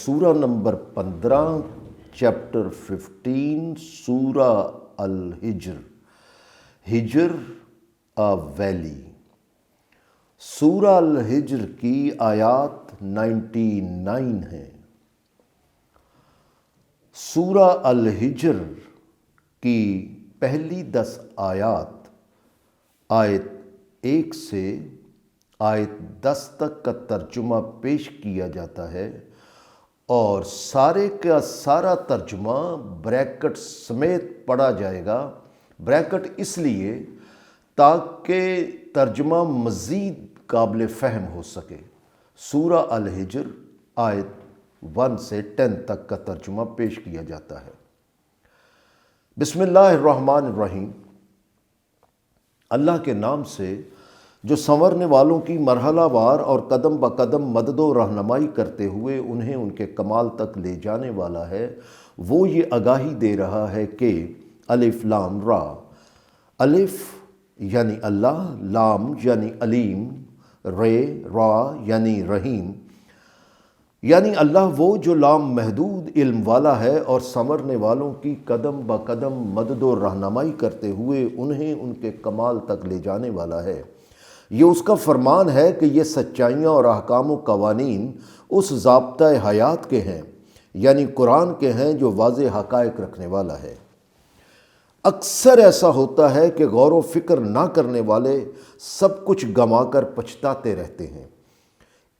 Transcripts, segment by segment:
سورہ number 15 chapter 15 سورہ الحجر. ہجر ویلی. سورہ الحجر کی آیات 99 ہیں. سورہ الحجر کی پہلی 10 آیات آیت 1 سے آیت 10 تک کا ترجمہ پیش کیا جاتا ہے اور سارے کا سارا ترجمہ بریکٹ سمیت پڑھا جائے گا. بریکٹ اس لیے تاکہ ترجمہ مزید قابل فہم ہو سکے. سورہ الحجر آیت 1 سے 10 تک کا ترجمہ پیش کیا جاتا ہے. بسم اللہ الرحمن الرحیم. اللہ کے نام سے جو سنورنے والوں کی مرحلہ وار اور قدم بقدم مدد و رہنمائی کرتے ہوئے انہیں ان کے کمال تک لے جانے والا ہے. وہ یہ آگاہی دے رہا ہے کہ الف لام را. الف یعنی اللہ، لام یعنی علیم، رے را یعنی رحیم. یعنی اللہ وہ جو لام محدود علم والا ہے اور سنورنے والوں کی قدم بقدم مدد و رہنمائی کرتے ہوئے انہیں ان کے کمال تک لے جانے والا ہے. یہ اس کا فرمان ہے کہ یہ سچائیاں اور احکام و قوانین اس ضابطۂ حیات کے ہیں، یعنی قرآن کے ہیں جو واضح حقائق رکھنے والا ہے. اکثر ایسا ہوتا ہے کہ غور و فکر نہ کرنے والے سب کچھ گنوا کر پچھتاتے رہتے ہیں.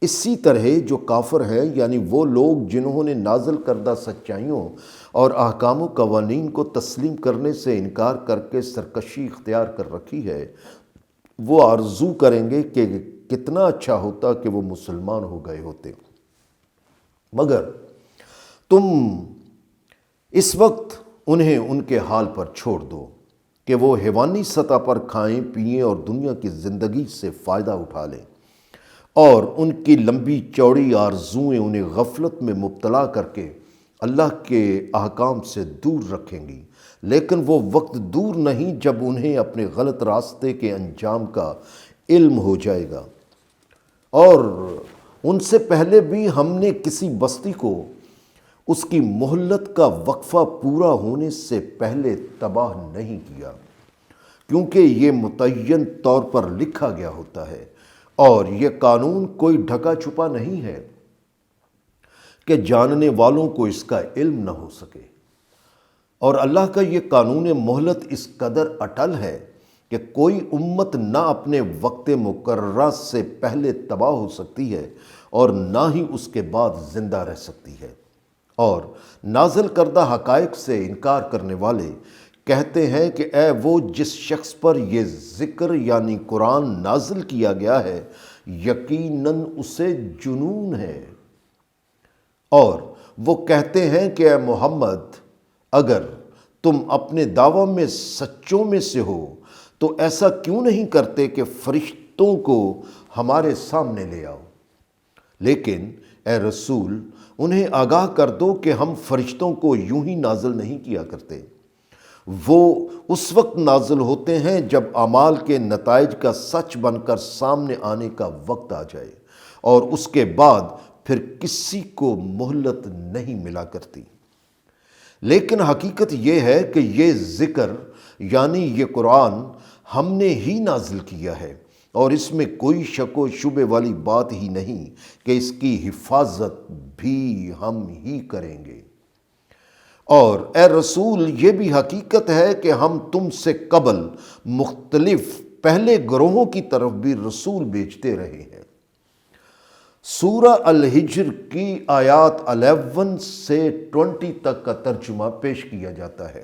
اسی طرح جو کافر ہیں، یعنی وہ لوگ جنہوں نے نازل کردہ سچائیوں اور احکام و قوانین کو تسلیم کرنے سے انکار کر کے سرکشی اختیار کر رکھی ہے، وہ آرزو کریں گے کہ کتنا اچھا ہوتا کہ وہ مسلمان ہو گئے ہوتے. مگر تم اس وقت انہیں ان کے حال پر چھوڑ دو کہ وہ حیوانی سطح پر کھائیں پئیں اور دنیا کی زندگی سے فائدہ اٹھا لیں، اور ان کی لمبی چوڑی آرزوئیں انہیں غفلت میں مبتلا کر کے اللہ کے احکام سے دور رکھیں گی. لیکن وہ وقت دور نہیں جب انہیں اپنے غلط راستے کے انجام کا علم ہو جائے گا. اور ان سے پہلے بھی ہم نے کسی بستی کو اس کی مہلت کا وقفہ پورا ہونے سے پہلے تباہ نہیں کیا، کیونکہ یہ متعین طور پر لکھا گیا ہوتا ہے اور یہ قانون کوئی ڈھکا چھپا نہیں ہے کہ جاننے والوں کو اس کا علم نہ ہو سکے. اور اللہ کا یہ قانون مہلت اس قدر اٹل ہے کہ کوئی امت نہ اپنے وقت مقررہ سے پہلے تباہ ہو سکتی ہے اور نہ ہی اس کے بعد زندہ رہ سکتی ہے. اور نازل کردہ حقائق سے انکار کرنے والے کہتے ہیں کہ اے وہ جس شخص پر یہ ذکر یعنی قرآن نازل کیا گیا ہے، یقیناً اسے جنون ہے. اور وہ کہتے ہیں کہ اے محمد، اگر تم اپنے دعویٰ میں سچوں میں سے ہو تو ایسا کیوں نہیں کرتے کہ فرشتوں کو ہمارے سامنے لے آؤ. لیکن اے رسول، انہیں آگاہ کر دو کہ ہم فرشتوں کو یوں ہی نازل نہیں کیا کرتے. وہ اس وقت نازل ہوتے ہیں جب اعمال کے نتائج کا سچ بن کر سامنے آنے کا وقت آ جائے، اور اس کے بعد پھر کسی کو مہلت نہیں ملا کرتی. لیکن حقیقت یہ ہے کہ یہ ذکر یعنی یہ قرآن ہم نے ہی نازل کیا ہے، اور اس میں کوئی شک و شبے والی بات ہی نہیں کہ اس کی حفاظت بھی ہم ہی کریں گے. اور اے رسول، یہ بھی حقیقت ہے کہ ہم تم سے قبل مختلف پہلے گروہوں کی طرف بھی رسول بھیجتے رہے ہیں. سورہ الحجر کی آیات 11 سے 20 تک کا ترجمہ پیش کیا جاتا ہے.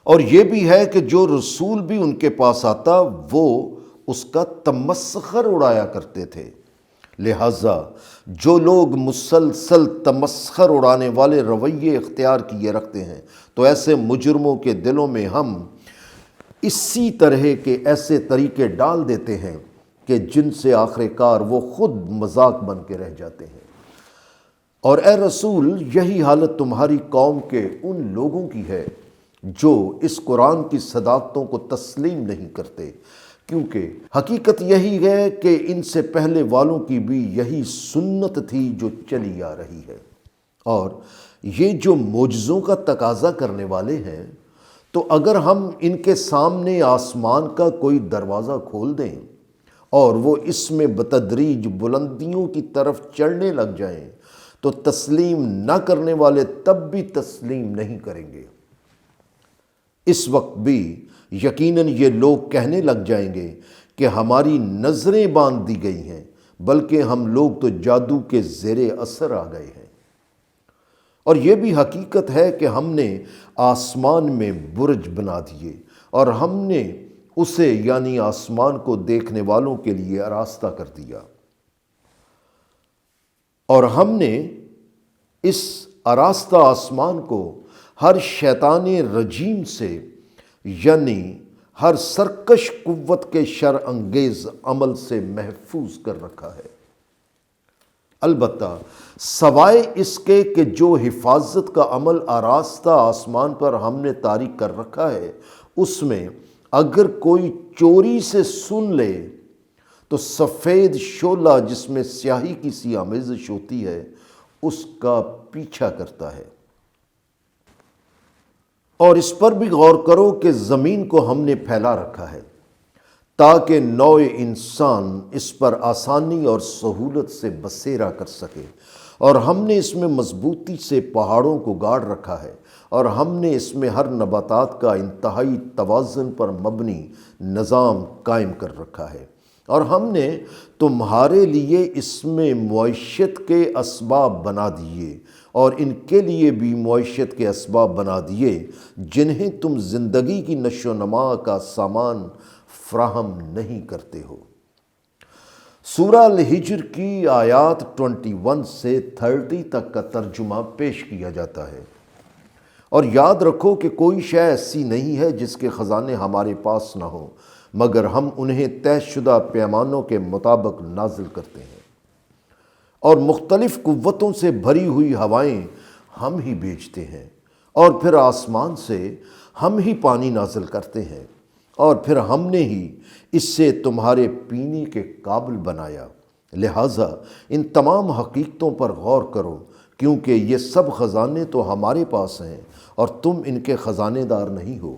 اور یہ بھی ہے کہ جو رسول بھی ان کے پاس آتا وہ اس کا تمسخر اڑایا کرتے تھے. لہٰذا جو لوگ مسلسل تمسخر اڑانے والے رویے اختیار کیے رکھتے ہیں تو ایسے مجرموں کے دلوں میں ہم اسی طرح کے ایسے طریقے ڈال دیتے ہیں کہ جن سے آخر کار وہ خود مذاق بن کے رہ جاتے ہیں. اور اے رسول، یہی حالت تمہاری قوم کے ان لوگوں کی ہے جو اس قرآن کی صداقتوں کو تسلیم نہیں کرتے، کیونکہ حقیقت یہی ہے کہ ان سے پہلے والوں کی بھی یہی سنت تھی جو چلی آ رہی ہے، اور یہ جو معجزوں کا تقاضا کرنے والے ہیں، تو اگر ہم ان کے سامنے آسمان کا کوئی دروازہ کھول دیں اور وہ اس میں بتدریج بلندیوں کی طرف چڑھنے لگ جائیں تو تسلیم نہ کرنے والے تب بھی تسلیم نہیں کریں گے۔ اس وقت بھی یقیناً یہ لوگ کہنے لگ جائیں گے کہ ہماری نظریں باندھ دی گئی ہیں، بلکہ ہم لوگ تو جادو کے زیر اثر آ گئے ہیں۔ اور یہ بھی حقیقت ہے کہ ہم نے آسمان میں برج بنا دیے اور ہم نے اسے یعنی آسمان کو دیکھنے والوں کے لیے آراستہ کر دیا، اور ہم نے اس آراستہ آسمان کو ہر شیطان رجیم سے یعنی ہر سرکش قوت کے شر انگیز عمل سے محفوظ کر رکھا ہے۔ البتہ سوائے اس کے کہ جو حفاظت کا عمل آراستہ آسمان پر ہم نے طاری کر رکھا ہے، اس میں اگر کوئی چوری سے سن لے تو سفید شعلہ جس میں سیاہی کی سی آمیزش ہوتی ہے اس کا پیچھا کرتا ہے۔ اور اس پر بھی غور کرو کہ زمین کو ہم نے پھیلا رکھا ہے تاکہ نوع انسان اس پر آسانی اور سہولت سے بسیرا کر سکے، اور ہم نے اس میں مضبوطی سے پہاڑوں کو گاڑ رکھا ہے، اور ہم نے اس میں ہر نباتات کا انتہائی توازن پر مبنی نظام قائم کر رکھا ہے، اور ہم نے تمہارے لیے اس میں معیشت کے اسباب بنا دیے، اور ان کے لیے بھی معیشت کے اسباب بنا دیے جنہیں تم زندگی کی نشو و نما کا سامان فراہم نہیں کرتے ہو۔ سورہ الحجر کی آیات 21 سے 30 تک کا ترجمہ پیش کیا جاتا ہے۔ اور یاد رکھو کہ کوئی شے ایسی نہیں ہے جس کے خزانے ہمارے پاس نہ ہوں، مگر ہم انہیں طے شدہ پیمانوں کے مطابق نازل کرتے ہیں، اور مختلف قوتوں سے بھری ہوئی ہوائیں ہم ہی بھیجتے ہیں، اور پھر آسمان سے ہم ہی پانی نازل کرتے ہیں، اور پھر ہم نے ہی اس سے تمہارے پینے کے قابل بنایا۔ لہٰذا ان تمام حقیقتوں پر غور کرو، کیونکہ یہ سب خزانے تو ہمارے پاس ہیں اور تم ان کے خزانے دار نہیں ہو۔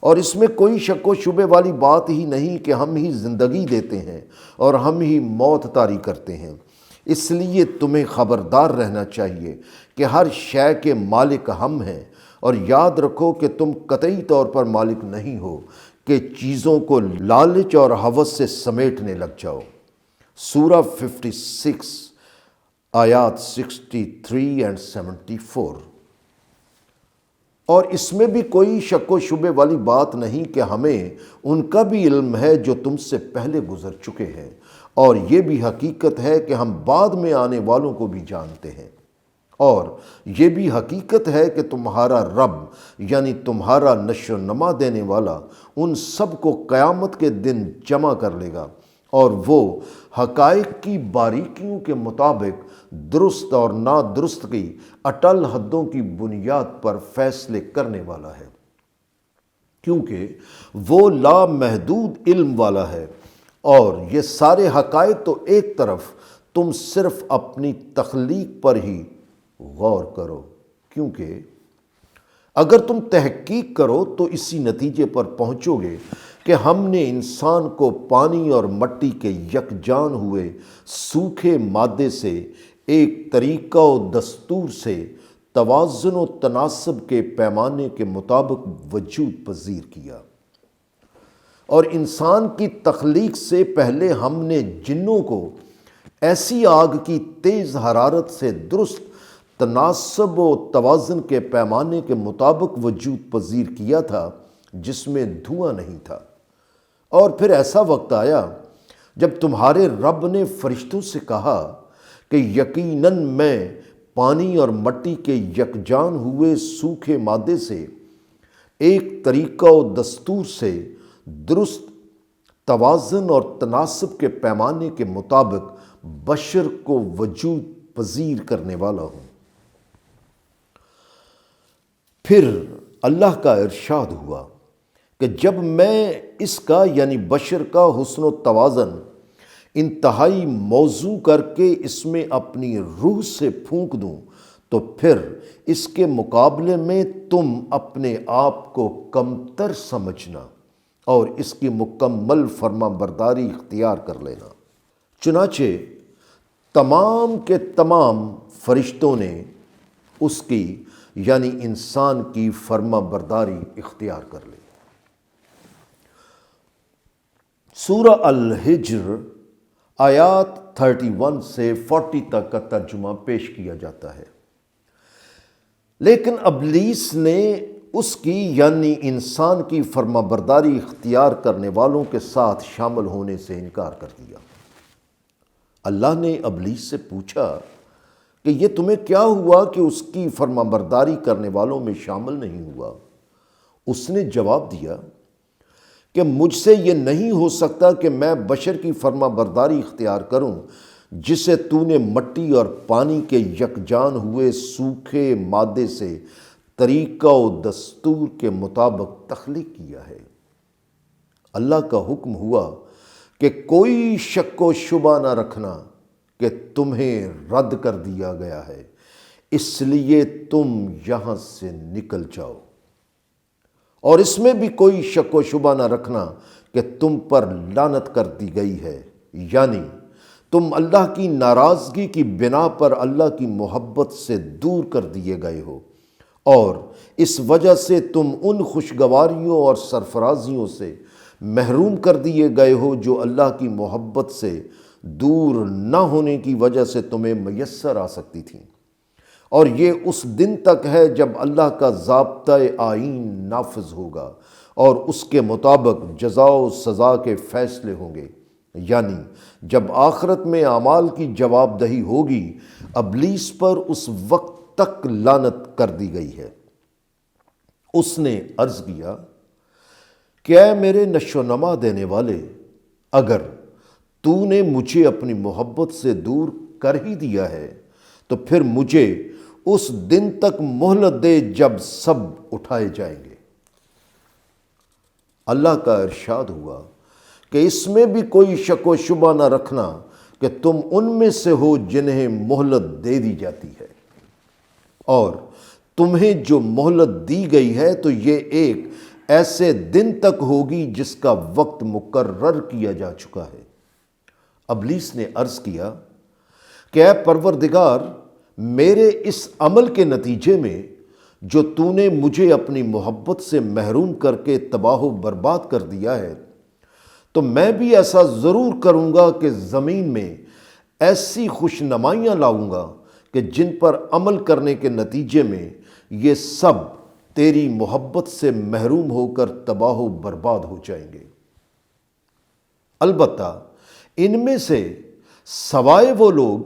اور اس میں کوئی شک و شبے والی بات ہی نہیں کہ ہم ہی زندگی دیتے ہیں اور ہم ہی موت طاری کرتے ہیں، اس لیے تمہیں خبردار رہنا چاہیے کہ ہر شے کے مالک ہم ہیں، اور یاد رکھو کہ تم قطعی طور پر مالک نہیں ہو کہ چیزوں کو لالچ اور ہوس سے سمیٹنے لگ جاؤ۔ سورہ 56 آیات 63 اور 74۔ اور اس میں بھی کوئی شک و شبے والی بات نہیں کہ ہمیں ان کا بھی علم ہے جو تم سے پہلے گزر چکے ہیں، اور یہ بھی حقیقت ہے کہ ہم بعد میں آنے والوں کو بھی جانتے ہیں، اور یہ بھی حقیقت ہے کہ تمہارا رب یعنی تمہارا نشو و نما دینے والا ان سب کو قیامت کے دن جمع کر لے گا، اور وہ حقائق کی باریکیوں کے مطابق درست اور نادرست کی اٹل حدوں کی بنیاد پر فیصلے کرنے والا ہے، کیونکہ وہ لامحدود علم والا ہے۔ اور یہ سارے حقائق تو ایک طرف، تم صرف اپنی تخلیق پر ہی غور کرو، کیونکہ اگر تم تحقیق کرو تو اسی نتیجے پر پہنچو گے کہ ہم نے انسان کو پانی اور مٹی کے یکجان ہوئے سوکھے مادے سے ایک طریقہ و دستور سے توازن و تناسب کے پیمانے کے مطابق وجود پذیر کیا، اور انسان کی تخلیق سے پہلے ہم نے جنوں کو ایسی آگ کی تیز حرارت سے درست تناسب و توازن کے پیمانے کے مطابق وجود پذیر کیا تھا جس میں دھواں نہیں تھا۔ اور پھر ایسا وقت آیا جب تمہارے رب نے فرشتوں سے کہا کہ یقیناً میں پانی اور مٹی کے یکجان ہوئے سوکھے مادے سے ایک طریقہ و دستور سے درست توازن اور تناسب کے پیمانے کے مطابق بشر کو وجود پذیر کرنے والا ہوں۔ پھر اللہ کا ارشاد ہوا کہ جب میں اس کا یعنی بشر کا حسن و توازن انتہائی موزوں کر کے اس میں اپنی روح سے پھونک دوں تو پھر اس کے مقابلے میں تم اپنے آپ کو کمتر سمجھنا اور اس کی مکمل فرما برداری اختیار کر لینا۔ چنانچہ تمام کے تمام فرشتوں نے اس کی یعنی انسان کی فرما برداری اختیار کر لی۔ سورہ الحجر آیات 31 سے 40 تک کا ترجمہ پیش کیا جاتا ہے۔ لیکن ابلیس نے اس کی یعنی انسان کی فرما برداری اختیار کرنے والوں کے ساتھ شامل ہونے سے انکار کر دیا۔ اللہ نے ابلیس سے پوچھا کہ یہ تمہیں کیا ہوا کہ اس کی فرما برداری کرنے والوں میں شامل نہیں ہوا؟ اس نے جواب دیا کہ مجھ سے یہ نہیں ہو سکتا کہ میں بشر کی فرما برداری اختیار کروں جسے تو نے مٹی اور پانی کے یکجان ہوئے سوکھے مادے سے طریقہ و دستور کے مطابق تخلیق کیا ہے۔ اللہ کا حکم ہوا کہ کوئی شک و شبہ نہ رکھنا کہ تمہیں رد کر دیا گیا ہے، اس لیے تم یہاں سے نکل جاؤ، اور اس میں بھی کوئی شک و شبہ نہ رکھنا کہ تم پر لعنت کر دی گئی ہے، یعنی تم اللہ کی ناراضگی کی بنا پر اللہ کی محبت سے دور کر دیے گئے ہو، اور اس وجہ سے تم ان خوشگواریوں اور سرفرازیوں سے محروم کر دیے گئے ہو جو اللہ کی محبت سے دور نہ ہونے کی وجہ سے تمہیں میسر آ سکتی تھیں، اور یہ اس دن تک ہے جب اللہ کا ضابطۂ آئین نافذ ہوگا اور اس کے مطابق جزا و سزا کے فیصلے ہوں گے، یعنی جب آخرت میں اعمال کی جواب دہی ہوگی۔ ابلیس پر اس وقت تک لعنت کر دی گئی ہے۔ اس نے عرض کیا کہ اے میرے نشو و نما دینے والے، اگر تو نے مجھے اپنی محبت سے دور کر ہی دیا ہے تو پھر مجھے اس دن تک مہلت دے جب سب اٹھائے جائیں گے۔ اللہ کا ارشاد ہوا کہ اس میں بھی کوئی شک و شبہ نہ رکھنا کہ تم ان میں سے ہو جنہیں مہلت دے دی جاتی ہے، اور تمہیں جو مہلت دی گئی ہے تو یہ ایک ایسے دن تک ہوگی جس کا وقت مقرر کیا جا چکا ہے۔ ابلیس نے عرض کیا کہ اے پروردگار، میرے اس عمل کے نتیجے میں جو تو نے مجھے اپنی محبت سے محروم کر کے تباہ و برباد کر دیا ہے، تو میں بھی ایسا ضرور کروں گا کہ زمین میں ایسی خوش نمائیاں لاؤں گا کہ جن پر عمل کرنے کے نتیجے میں یہ سب تیری محبت سے محروم ہو کر تباہ و برباد ہو جائیں گے۔ البتہ ان میں سے سوائے وہ لوگ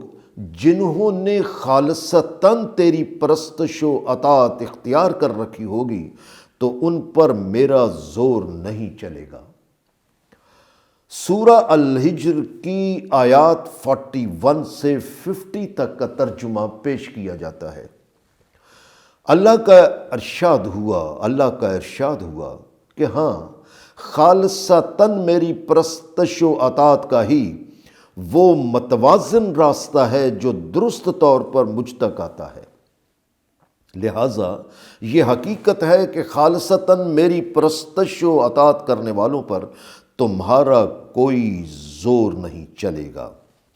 جنہوں نے خالصتاً تیری پرستش و اطاعت اختیار کر رکھی ہوگی تو ان پر میرا زور نہیں چلے گا۔ سورہ الحجر کی آیات 41 سے 50 تک کا ترجمہ پیش کیا جاتا ہے۔ اللہ کا ارشاد ہوا کہ ہاں، خالصتاً میری پرستش و اطاعت کا ہی وہ متوازن راستہ ہے جو درست طور پر مجھ تک آتا ہے۔ لہٰذا یہ حقیقت ہے کہ خالصتاً میری پرستش و اطاعت کرنے والوں پر تمہارا کوئی زور نہیں چلے گا،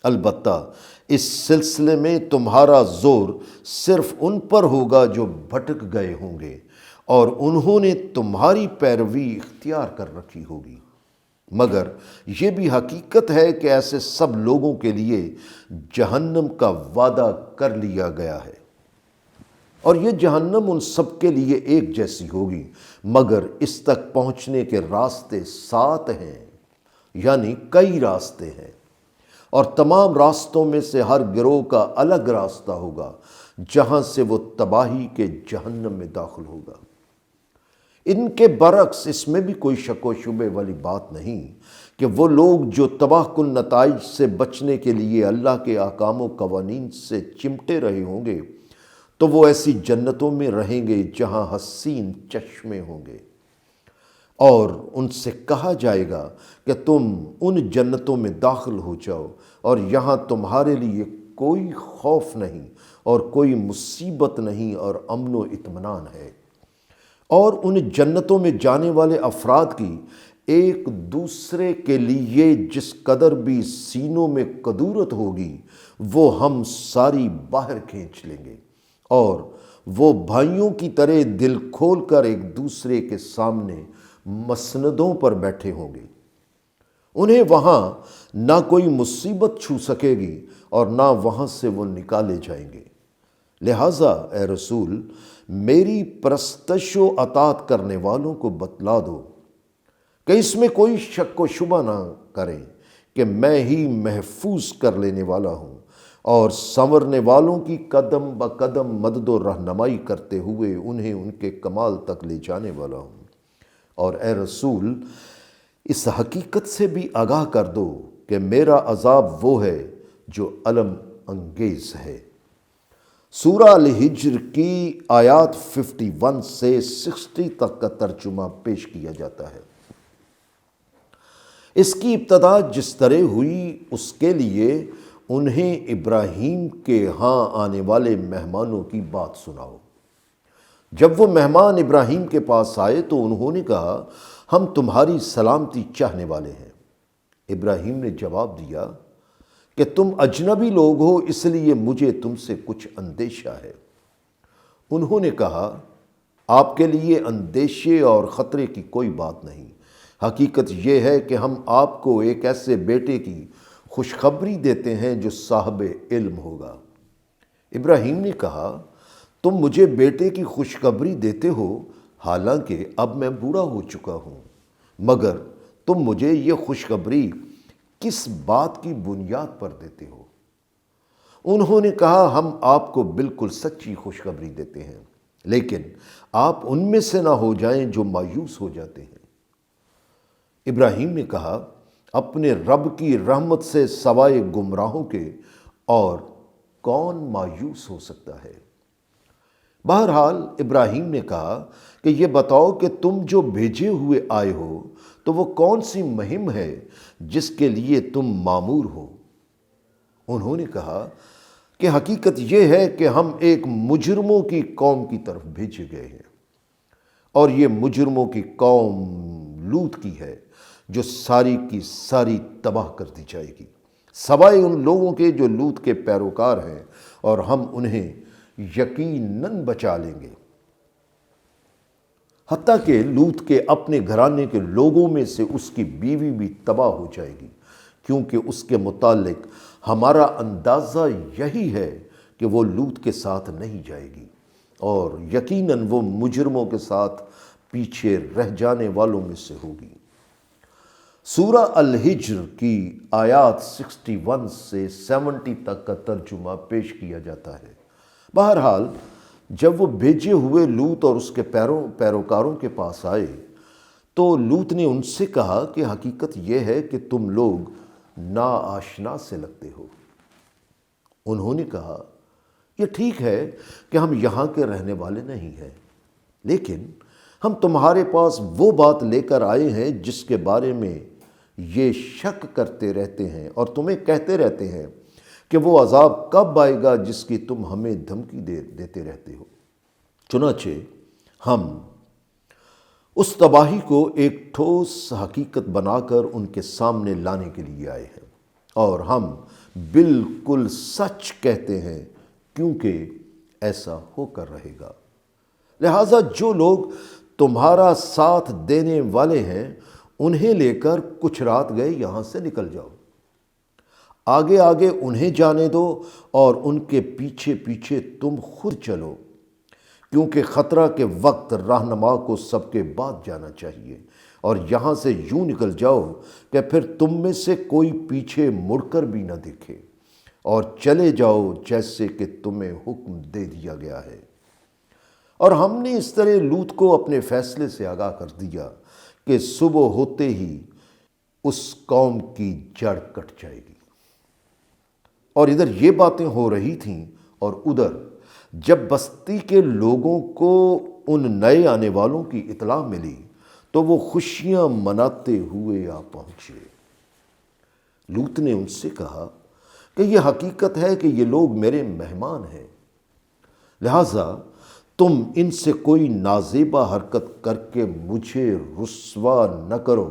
البتہ اس سلسلے میں تمہارا زور صرف ان پر ہوگا جو بھٹک گئے ہوں گے اور انہوں نے تمہاری پیروی اختیار کر رکھی ہوگی۔ مگر یہ بھی حقیقت ہے کہ ایسے سب لوگوں کے لیے جہنم کا وعدہ کر لیا گیا ہے، اور یہ جہنم ان سب کے لیے ایک جیسی ہوگی، مگر اس تک پہنچنے کے راستے 7 ہیں، یعنی کئی راستے ہیں، اور تمام راستوں میں سے ہر گروہ کا الگ راستہ ہوگا جہاں سے وہ تباہی کے جہنم میں داخل ہوگا۔ ان کے برعکس اس میں بھی کوئی شک و شبے والی بات نہیں کہ وہ لوگ جو تباہ کن نتائج سے بچنے کے لیے اللہ کے احکام و قوانین سے چمٹے رہے ہوں گے تو وہ ایسی جنتوں میں رہیں گے جہاں حسین چشمے ہوں گے۔ اور ان سے کہا جائے گا کہ تم ان جنتوں میں داخل ہو جاؤ اور یہاں تمہارے لیے کوئی خوف نہیں اور کوئی مصیبت نہیں اور امن و اطمینان ہے۔ اور ان جنتوں میں جانے والے افراد کی ایک دوسرے کے لیے جس قدر بھی سینوں میں کدورت ہوگی وہ ہم ساری باہر کھینچ لیں گے، اور وہ بھائیوں کی طرح دل کھول کر ایک دوسرے کے سامنے مسندوں پر بیٹھے ہوں گے۔ انہیں وہاں نہ کوئی مصیبت چھو سکے گی اور نہ وہاں سے وہ نکالے جائیں گے۔ لہٰذا اے رسول، میری پرستش و اطاعت کرنے والوں کو بتلا دو کہ اس میں کوئی شک و شبہ نہ کریں کہ میں ہی محفوظ کر لینے والا ہوں اور سنورنے والوں کی قدم بقدم مدد و رہنمائی کرتے ہوئے انہیں ان کے کمال تک لے جانے والا ہوں۔ اور اے رسول، اس حقیقت سے بھی آگاہ کر دو کہ میرا عذاب وہ ہے جو الم انگیز ہے۔ سورہ الحجر کی آیات 51 سے 60 تک کا ترجمہ پیش کیا جاتا ہے۔ اس کی ابتدا جس طرح ہوئی اس کے لیے انہیں ابراہیم کے ہاں آنے والے مہمانوں کی بات سناؤ۔ جب وہ مہمان ابراہیم کے پاس آئے تو انہوں نے کہا، ہم تمہاری سلامتی چاہنے والے ہیں۔ ابراہیم نے جواب دیا کہ تم اجنبی لوگ ہو، اس لیے مجھے تم سے کچھ اندیشہ ہے۔ انہوں نے کہا، آپ کے لیے اندیشے اور خطرے کی کوئی بات نہیں۔ حقیقت یہ ہے کہ ہم آپ کو ایک ایسے بیٹے کی خوشخبری دیتے ہیں جو صاحب علم ہوگا۔ ابراہیم نے کہا، تم مجھے بیٹے کی خوشخبری دیتے ہو، حالانکہ اب میں بوڑھا ہو چکا ہوں، مگر تم مجھے یہ خوشخبری کس بات کی بنیاد پر دیتے ہو؟ انہوں نے کہا، ہم آپ کو بالکل سچی خوشخبری دیتے ہیں، لیکن آپ ان میں سے نہ ہو جائیں جو مایوس ہو جاتے ہیں۔ ابراہیم نے کہا، اپنے رب کی رحمت سے سوائے گمراہوں کے اور کون مایوس ہو سکتا ہے؟ بہرحال ابراہیم نے کہا کہ یہ بتاؤ کہ تم جو بھیجے ہوئے آئے ہو تو وہ کون سی مہم ہے جس کے لیے تم مامور ہو؟ انہوں نے کہا کہ حقیقت یہ ہے کہ ہم ایک مجرموں کی قوم کی طرف بھیجے گئے ہیں، اور یہ مجرموں کی قوم لوط کی ہے جو ساری کی ساری تباہ کر دی جائے گی، سوائے ان لوگوں کے جو لوط کے پیروکار ہیں، اور ہم انہیں یقیناً بچا لیں گے، حتیٰ کہ لوط کے اپنے گھرانے کے لوگوں میں سے اس کی بیوی بھی تباہ ہو جائے گی، کیونکہ اس کے متعلق ہمارا اندازہ یہی ہے کہ وہ لوط کے ساتھ نہیں جائے گی، اور یقیناً وہ مجرموں کے ساتھ پیچھے رہ جانے والوں میں سے ہوگی۔ سورہ الحجر کی آیات 61 سے 70 تک کا ترجمہ پیش کیا جاتا ہے۔ بہرحال جب وہ بھیجے ہوئے لوط اور اس کے پیروکاروں کے پاس آئے تو لوط نے ان سے کہا کہ حقیقت یہ ہے کہ تم لوگ ناآشنا سے لگتے ہو۔ انہوں نے کہا، یہ ٹھیک ہے کہ ہم یہاں کے رہنے والے نہیں ہیں، لیکن ہم تمہارے پاس وہ بات لے کر آئے ہیں جس کے بارے میں یہ شک کرتے رہتے ہیں اور تمہیں کہتے رہتے ہیں کہ وہ عذاب کب آئے گا جس کی تم ہمیں دھمکی دیتے رہتے ہو۔ چنانچہ ہم اس تباہی کو ایک ٹھوس حقیقت بنا کر ان کے سامنے لانے کے لیے آئے ہیں، اور ہم بالکل سچ کہتے ہیں کیونکہ ایسا ہو کر رہے گا۔ لہٰذا جو لوگ تمہارا ساتھ دینے والے ہیں انہیں لے کر کچھ رات گئے یہاں سے نکل جاؤ، آگے آگے انہیں جانے دو اور ان کے پیچھے پیچھے تم خود چلو، کیونکہ خطرہ کے وقت رہنما کو سب کے بعد جانا چاہیے، اور یہاں سے یوں نکل جاؤ کہ پھر تم میں سے کوئی پیچھے مڑ کر بھی نہ دیکھے، اور چلے جاؤ جیسے کہ تمہیں حکم دے دیا گیا ہے۔ اور ہم نے اس طرح لوط کو اپنے فیصلے سے آگاہ کر دیا کہ صبح ہوتے ہی اس قوم کی جڑ کٹ جائے گی۔ اور ادھر یہ باتیں ہو رہی تھیں، اور ادھر جب بستی کے لوگوں کو ان نئے آنے والوں کی اطلاع ملی تو وہ خوشیاں مناتے ہوئے آ پہنچے۔ لوط نے ان سے کہا کہ یہ حقیقت ہے کہ یہ لوگ میرے مہمان ہیں، لہٰذا تم ان سے کوئی نازیبا حرکت کر کے مجھے رسوا نہ کرو،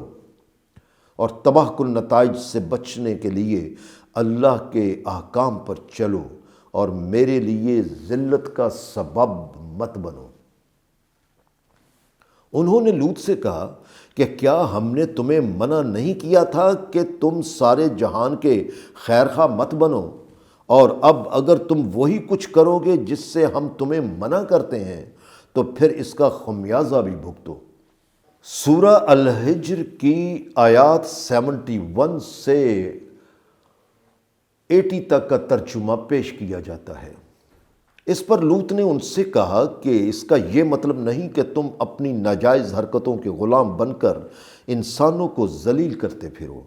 اور تباہ کن نتائج سے بچنے کے لیے اللہ کے احکام پر چلو اور میرے لیے ذلت کا سبب مت بنو۔ انہوں نے لوط سے کہا کہ کیا ہم نے تمہیں منع نہیں کیا تھا کہ تم سارے جہان کے خیرخواہ مت بنو؟ اور اب اگر تم وہی کچھ کرو گے جس سے ہم تمہیں منع کرتے ہیں تو پھر اس کا خمیازہ بھی بھگتو۔ سورہ الحجر کی آیات 71 سے 80 تک کا ترجمہ پیش کیا جاتا ہے۔ اس پر لوط نے ان سے کہا کہ اس کا یہ مطلب نہیں کہ تم اپنی ناجائز حرکتوں کے غلام بن کر انسانوں کو ذلیل کرتے پھرو،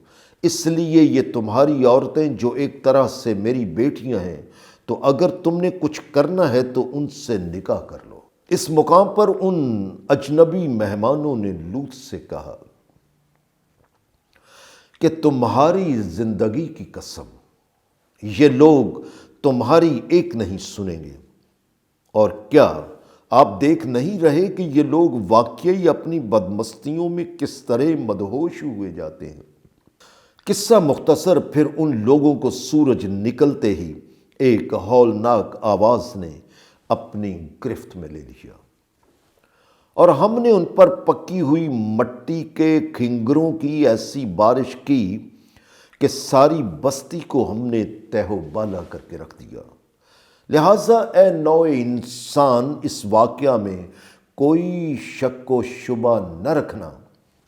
اس لیے یہ تمہاری عورتیں جو ایک طرح سے میری بیٹیاں ہیں، تو اگر تم نے کچھ کرنا ہے تو ان سے نکاح کر لو۔ اس مقام پر ان اجنبی مہمانوں نے لوط سے کہا کہ تمہاری زندگی کی قسم، یہ لوگ تمہاری ایک نہیں سنیں گے، اور کیا آپ دیکھ نہیں رہے کہ یہ لوگ واقعی اپنی بدمستیوں میں کس طرح مدہوش ہوئے جاتے ہیں؟ قصہ مختصر، پھر ان لوگوں کو سورج نکلتے ہی ایک ہولناک آواز نے اپنی گرفت میں لے لیا، اور ہم نے ان پر پکی ہوئی مٹی کے کھنگروں کی ایسی بارش کی کہ ساری بستی کو ہم نے تہہ و بالا کر کے رکھ دیا۔ لہٰذا اے نوع انسان، اس واقعہ میں کوئی شک و شبہ نہ رکھنا،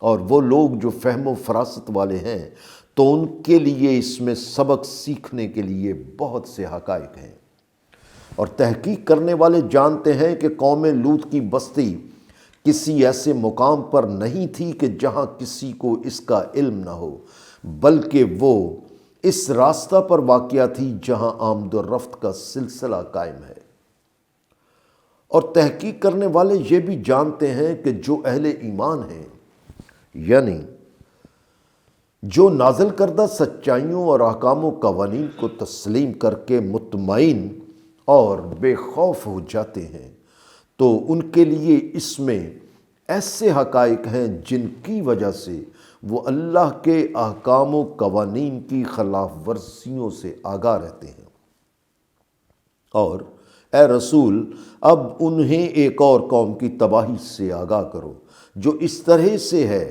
اور وہ لوگ جو فہم و فراست والے ہیں تو ان کے لیے اس میں سبق سیکھنے کے لیے بہت سے حقائق ہیں۔ اور تحقیق کرنے والے جانتے ہیں کہ قوم لوط کی بستی کسی ایسے مقام پر نہیں تھی کہ جہاں کسی کو اس کا علم نہ ہو، بلکہ وہ اس راستہ پر واقع تھی جہاں آمد و رفت کا سلسلہ قائم ہے۔ اور تحقیق کرنے والے یہ بھی جانتے ہیں کہ جو اہل ایمان ہیں، یعنی جو نازل کردہ سچائیوں اور احکام و قوانین کو تسلیم کر کے مطمئن اور بے خوف ہو جاتے ہیں، تو ان کے لیے اس میں ایسے حقائق ہیں جن کی وجہ سے وہ اللہ کے احکام و قوانین کی خلاف ورزیوں سے آگاہ رہتے ہیں۔ اور اے رسول، اب انہیں ایک اور قوم کی تباہی سے آگاہ کرو جو اس طرح سے ہے،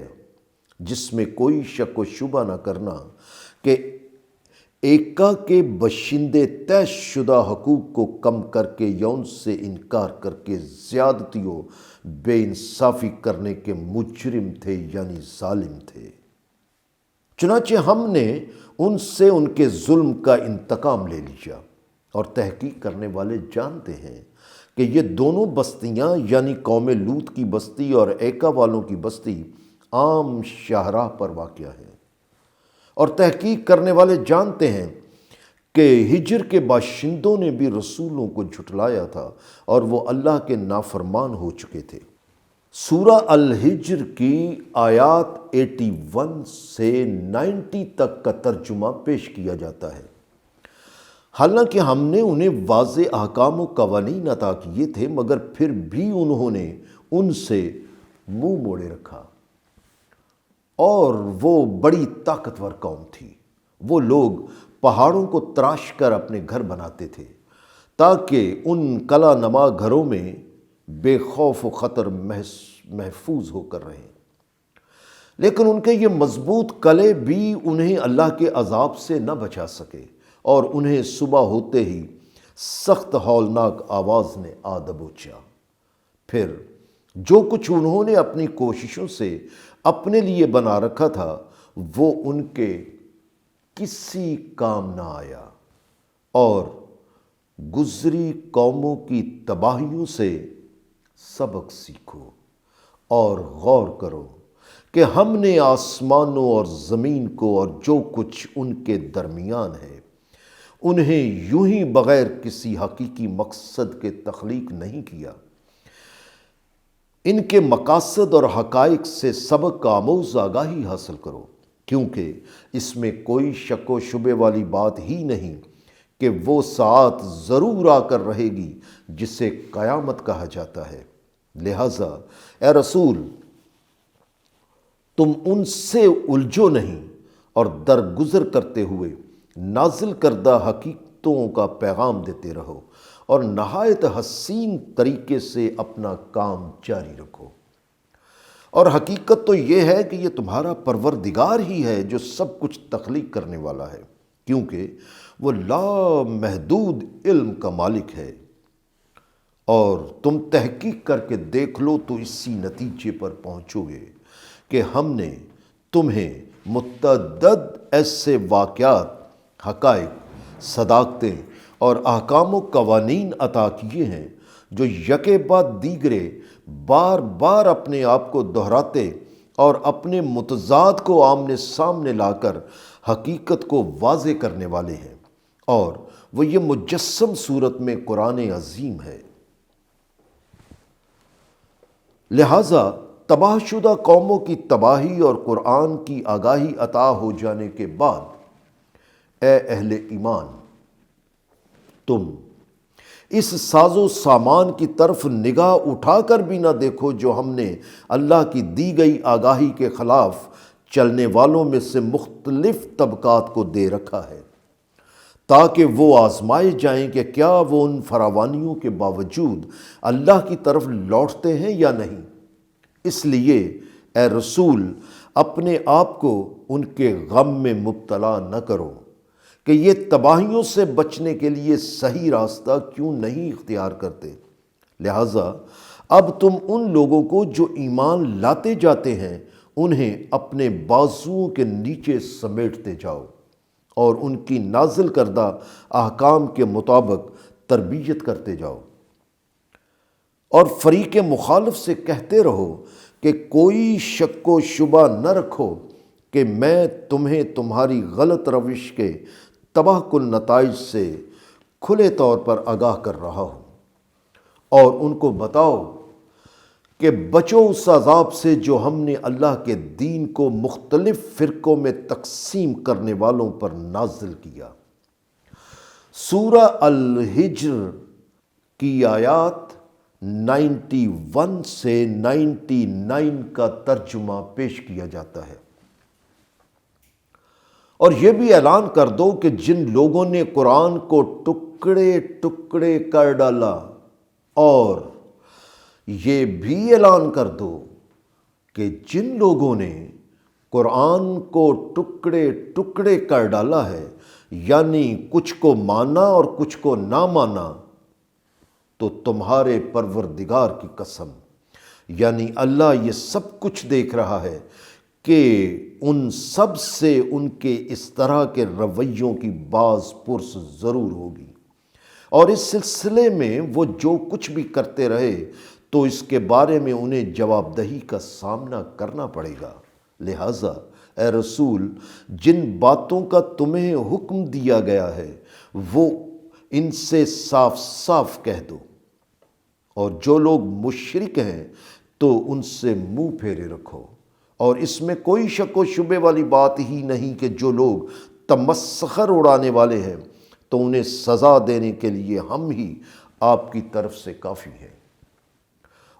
جس میں کوئی شک و شبہ نہ کرنا کہ ایکا کے باشندے طے شدہ حقوق کو کم کر کے یا ان سے انکار کر کے زیادتی و بے انصافی کرنے کے مجرم تھے، یعنی ظالم تھے۔ چنانچہ ہم نے ان سے ان کے ظلم کا انتقام لے لیا، اور تحقیق کرنے والے جانتے ہیں کہ یہ دونوں بستیاں، یعنی قوم لوط کی بستی اور ایکا والوں کی بستی، عام شاہراہ پر واقع ہے۔ اور تحقیق کرنے والے جانتے ہیں کہ ہجر کے باشندوں نے بھی رسولوں کو جھٹلایا تھا، اور وہ اللہ کے نافرمان ہو چکے تھے۔ سورہ الحجر کی آیات 81 سے 90 تک کا ترجمہ پیش کیا جاتا ہے۔ حالانکہ ہم نے انہیں واضح احکام و قوانین عطا کیے تھے، مگر پھر بھی انہوں نے ان سے منہ موڑے رکھا، اور وہ بڑی طاقتور قوم تھی۔ وہ لوگ پہاڑوں کو تراش کر اپنے گھر بناتے تھے تاکہ ان کلا نما گھروں میں بے خوف و خطر محفوظ ہو کر رہیں، لیکن ان کے یہ مضبوط قلعے بھی انہیں اللہ کے عذاب سے نہ بچا سکے، اور انہیں صبح ہوتے ہی سخت ہولناک آواز نے آ دبوچا۔ پھر جو کچھ انہوں نے اپنی کوششوں سے اپنے لیے بنا رکھا تھا وہ ان کے کسی کام نہ آیا، اور گزری قوموں کی تباہیوں سے سبق سیکھو اور غور کرو کہ ہم نے آسمانوں اور زمین کو اور جو کچھ ان کے درمیان ہے انہیں یوں ہی بغیر کسی حقیقی مقصد کے تخلیق نہیں کیا، ان کے مقاصد اور حقائق سے سبق آموز آگاہی حاصل کرو، کیونکہ اس میں کوئی شک و شبے والی بات ہی نہیں کہ وہ ساعت ضرور آ کر رہے گی جسے قیامت کہا جاتا ہے۔ لہٰذا اے رسول، تم ان سے الجھو نہیں اور درگزر کرتے ہوئے نازل کردہ حقیقتوں کا پیغام دیتے رہو اور نہایت حسین طریقے سے اپنا کام جاری رکھو۔ اور حقیقت تو یہ ہے کہ یہ تمہارا پروردگار ہی ہے جو سب کچھ تخلیق کرنے والا ہے، کیونکہ وہ لامحدود علم کا مالک ہے۔ اور تم تحقیق کر کے دیکھ لو تو اسی نتیجے پر پہنچو گے کہ ہم نے تمہیں متعدد ایسے واقعات، حقائق، صداقتیں اور احکام و قوانین عطا کیے ہیں جو یکے بعد دیگرے بار بار اپنے آپ کو دہراتے اور اپنے متضاد کو آمنے سامنے لا کر حقیقت کو واضح کرنے والے ہیں، اور وہ یہ مجسم صورت میں قرآن عظیم ہے۔ لہٰذا تباہ شدہ قوموں کی تباہی اور قرآن کی آگاہی عطا ہو جانے کے بعد اے اہل ایمان، تم اس ساز و سامان کی طرف نگاہ اٹھا کر بھی نہ دیکھو جو ہم نے اللہ کی دی گئی آگاہی کے خلاف چلنے والوں میں سے مختلف طبقات کو دے رکھا ہے، تاکہ وہ آزمائے جائیں کہ کیا وہ ان فراوانیوں کے باوجود اللہ کی طرف لوٹتے ہیں یا نہیں۔ اس لیے اے رسول، اپنے آپ کو ان کے غم میں مبتلا نہ کرو کہ یہ تباہیوں سے بچنے کے لیے صحیح راستہ کیوں نہیں اختیار کرتے۔ لہٰذا اب تم ان لوگوں کو جو ایمان لاتے جاتے ہیں انہیں اپنے بازوؤں کے نیچے سمیٹتے جاؤ اور ان کی نازل کردہ احکام کے مطابق تربیت کرتے جاؤ، اور فریق مخالف سے کہتے رہو کہ کوئی شک و شبہ نہ رکھو کہ میں تمہیں تمہاری غلط روش کے تباہ کن نتائج سے کھلے طور پر آگاہ کر رہا ہوں، اور ان کو بتاؤ کہ بچو اس عذاب سے جو ہم نے اللہ کے دین کو مختلف فرقوں میں تقسیم کرنے والوں پر نازل کیا۔ سورہ الحجر کی آیات 91 سے 99 کا ترجمہ پیش کیا جاتا ہے۔ اور یہ بھی اعلان کر دو کہ جن لوگوں نے قرآن کو ٹکڑے ٹکڑے کر ڈالا، اور یہ بھی اعلان کر دو کہ جن لوگوں نے قرآن کو ٹکڑے ٹکڑے کر ڈالا ہے، یعنی کچھ کو مانا اور کچھ کو نہ مانا، تو تمہارے پروردگار کی قسم، یعنی اللہ یہ سب کچھ دیکھ رہا ہے کہ ان سب سے ان کے اس طرح کے رویوں کی باز پرس ضرور ہوگی، اور اس سلسلے میں وہ جو کچھ بھی کرتے رہے تو اس کے بارے میں انہیں جواب دہی کا سامنا کرنا پڑے گا۔ لہٰذا اے رسول، جن باتوں کا تمہیں حکم دیا گیا ہے وہ ان سے صاف صاف کہہ دو، اور جو لوگ مشرک ہیں تو ان سے منہ پھیرے رکھو، اور اس میں کوئی شک و شبے والی بات ہی نہیں کہ جو لوگ تمسخر اڑانے والے ہیں تو انہیں سزا دینے کے لیے ہم ہی آپ کی طرف سے کافی ہیں۔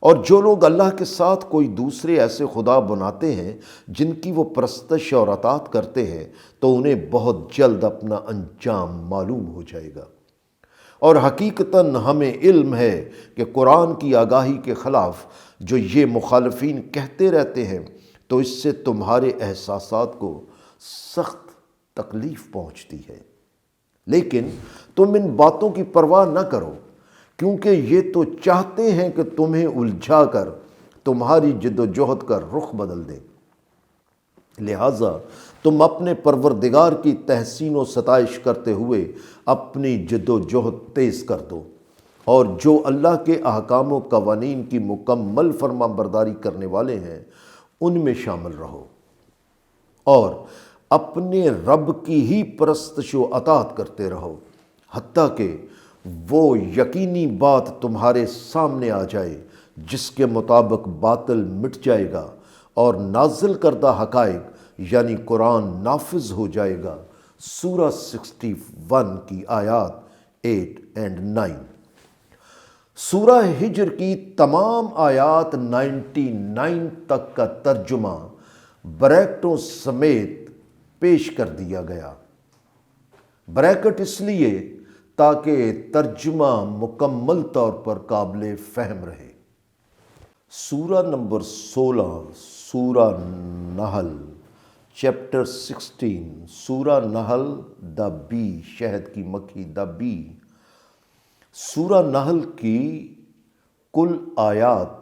اور جو لوگ اللہ کے ساتھ کوئی دوسرے ایسے خدا بناتے ہیں جن کی وہ پرستش اور اطاعت کرتے ہیں تو انہیں بہت جلد اپنا انجام معلوم ہو جائے گا۔ اور حقیقتاً ہمیں علم ہے کہ قرآن کی آگاہی کے خلاف جو یہ مخالفین کہتے رہتے ہیں تو اس سے تمہارے احساسات کو سخت تکلیف پہنچتی ہے، لیکن تم ان باتوں کی پرواہ نہ کرو، کیونکہ یہ تو چاہتے ہیں کہ تمہیں الجھا کر تمہاری جد و جہد کا رخ بدل دیں۔ لہٰذا تم اپنے پروردگار کی تحسین و ستائش کرتے ہوئے اپنی جد و جہد تیز کر دو، اور جو اللہ کے احکام و قوانین کی مکمل فرما برداری کرنے والے ہیں ان میں شامل رہو، اور اپنے رب کی ہی پرستش و اطاعت کرتے رہو، حتیٰ کہ وہ یقینی بات تمہارے سامنے آ جائے جس کے مطابق باطل مٹ جائے گا اور نازل کردہ حقائق یعنی قرآن نافذ ہو جائے گا۔ سورہ 61 کی آیات 8 اور 9۔ سورہ ہجر کی تمام آیات 99 تک کا ترجمہ بریکٹوں سمیت پیش کر دیا گیا۔ بریکٹ اس لیے تاکہ ترجمہ مکمل طور پر قابل فہم رہے۔ سورہ نمبر 16، سورہ نحل، چیپٹر 16، سورہ نحل دا بی، شہد کی مکھی دا بی۔ سورہ نحل کی کل آیات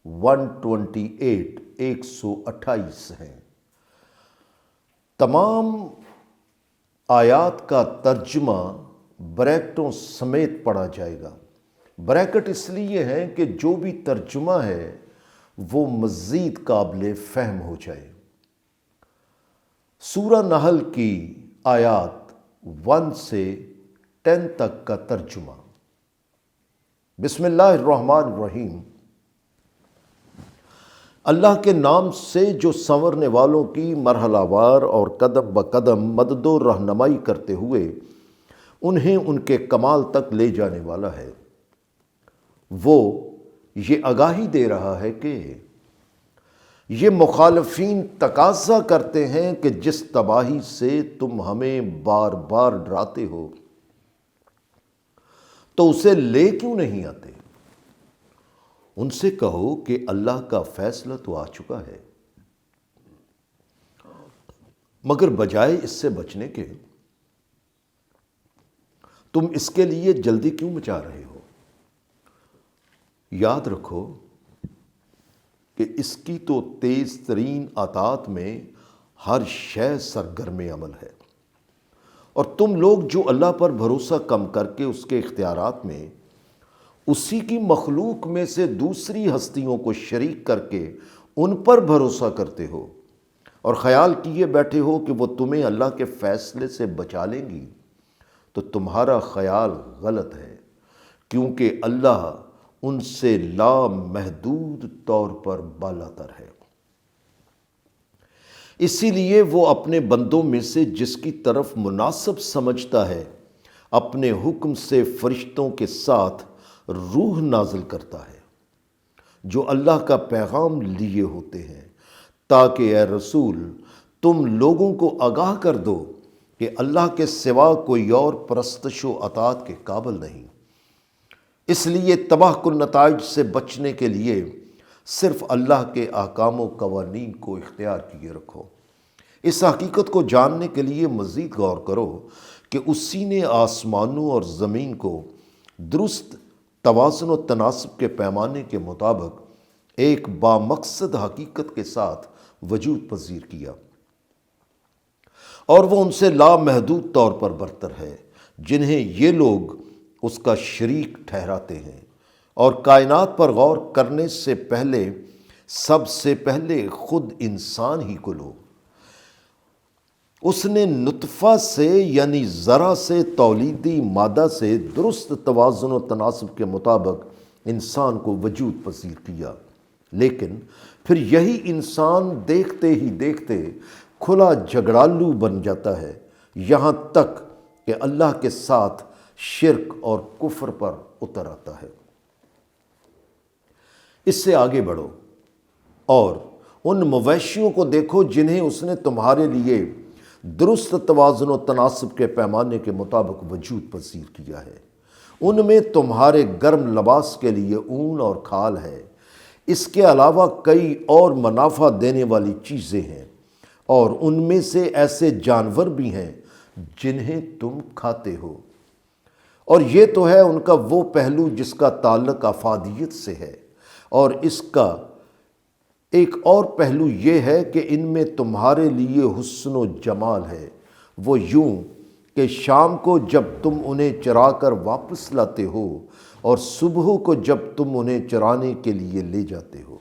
128 ہیں۔ تمام آیات کا ترجمہ بریکٹوں سمیت پڑھا جائے گا۔ بریکٹ اس لیے ہیں کہ جو بھی ترجمہ ہے وہ مزید قابل فہم ہو جائے۔ سورہ نحل کی آیات 1 سے 10 تک کا ترجمہ۔ بسم اللہ الرحمن الرحیم۔ اللہ کے نام سے جو سنورنے والوں کی مرحلہ وار اور قدم بقدم مدد و رہنمائی کرتے ہوئے انہیں ان کے کمال تک لے جانے والا ہے۔ وہ یہ آگاہی دے رہا ہے کہ یہ مخالفین تقاضا کرتے ہیں کہ جس تباہی سے تم ہمیں بار بار ڈراتے ہو تو اسے لے کیوں نہیں آتے؟ ان سے کہو کہ اللہ کا فیصلہ تو آ چکا ہے، مگر بجائے اس سے بچنے کے تم اس کے لیے جلدی کیوں مچا رہے ہو؟ یاد رکھو کہ اس کی تو تیز ترین اطاعت میں ہر شے سرگرم عمل ہے، اور تم لوگ جو اللہ پر بھروسہ کم کر کے اس کے اختیارات میں اسی کی مخلوق میں سے دوسری ہستیوں کو شریک کر کے ان پر بھروسہ کرتے ہو اور خیال کیے بیٹھے ہو کہ وہ تمہیں اللہ کے فیصلے سے بچا لیں گی، تو تمہارا خیال غلط ہے، کیونکہ اللہ ان سے لامحدود طور پر بالاتر ہے۔ اسی لیے وہ اپنے بندوں میں سے جس کی طرف مناسب سمجھتا ہے اپنے حکم سے فرشتوں کے ساتھ روح نازل کرتا ہے جو اللہ کا پیغام لیے ہوتے ہیں، تاکہ اے رسول تم لوگوں کو آگاہ کر دو کہ اللہ کے سوا کوئی اور پرستش و اطاعت کے قابل نہیں۔ اس لیے تباہ کن نتائج سے بچنے کے لیے صرف اللہ کے احکام و قوانین کو اختیار کیے رکھو۔ اس حقیقت کو جاننے کے لیے مزید غور کرو کہ اسی نے آسمانوں اور زمین کو درست توازن و تناسب کے پیمانے کے مطابق ایک بامقصد حقیقت کے ساتھ وجود پذیر کیا، اور وہ ان سے لامحدود طور پر برتر ہے جنہیں یہ لوگ اس کا شریک ٹھہراتے ہیں۔ اور کائنات پر غور کرنے سے پہلے سب سے پہلے خود انسان ہی کو لو۔ اس نے نطفہ سے یعنی ذرہ سے تولیدی مادہ سے درست توازن و تناسب کے مطابق انسان کو وجود پذیر کیا، لیکن پھر یہی انسان دیکھتے ہی دیکھتے کھلا جھگڑالو بن جاتا ہے، یہاں تک کہ اللہ کے ساتھ شرک اور کفر پر اتر آتا ہے۔ اس سے آگے بڑھو اور ان مویشیوں کو دیکھو جنہیں اس نے تمہارے لیے درست توازن و تناسب کے پیمانے کے مطابق وجود پذیر کیا ہے۔ ان میں تمہارے گرم لباس کے لیے اون اور کھال ہے، اس کے علاوہ کئی اور منافع دینے والی چیزیں ہیں، اور ان میں سے ایسے جانور بھی ہیں جنہیں تم کھاتے ہو۔ اور یہ تو ہے ان کا وہ پہلو جس کا تعلق افادیت سے ہے، اور اس کا ایک اور پہلو یہ ہے کہ ان میں تمہارے لیے حسن و جمال ہے، وہ یوں کہ شام کو جب تم انہیں چرا کر واپس لاتے ہو اور صبح کو جب تم انہیں چرانے کے لیے لے جاتے ہو،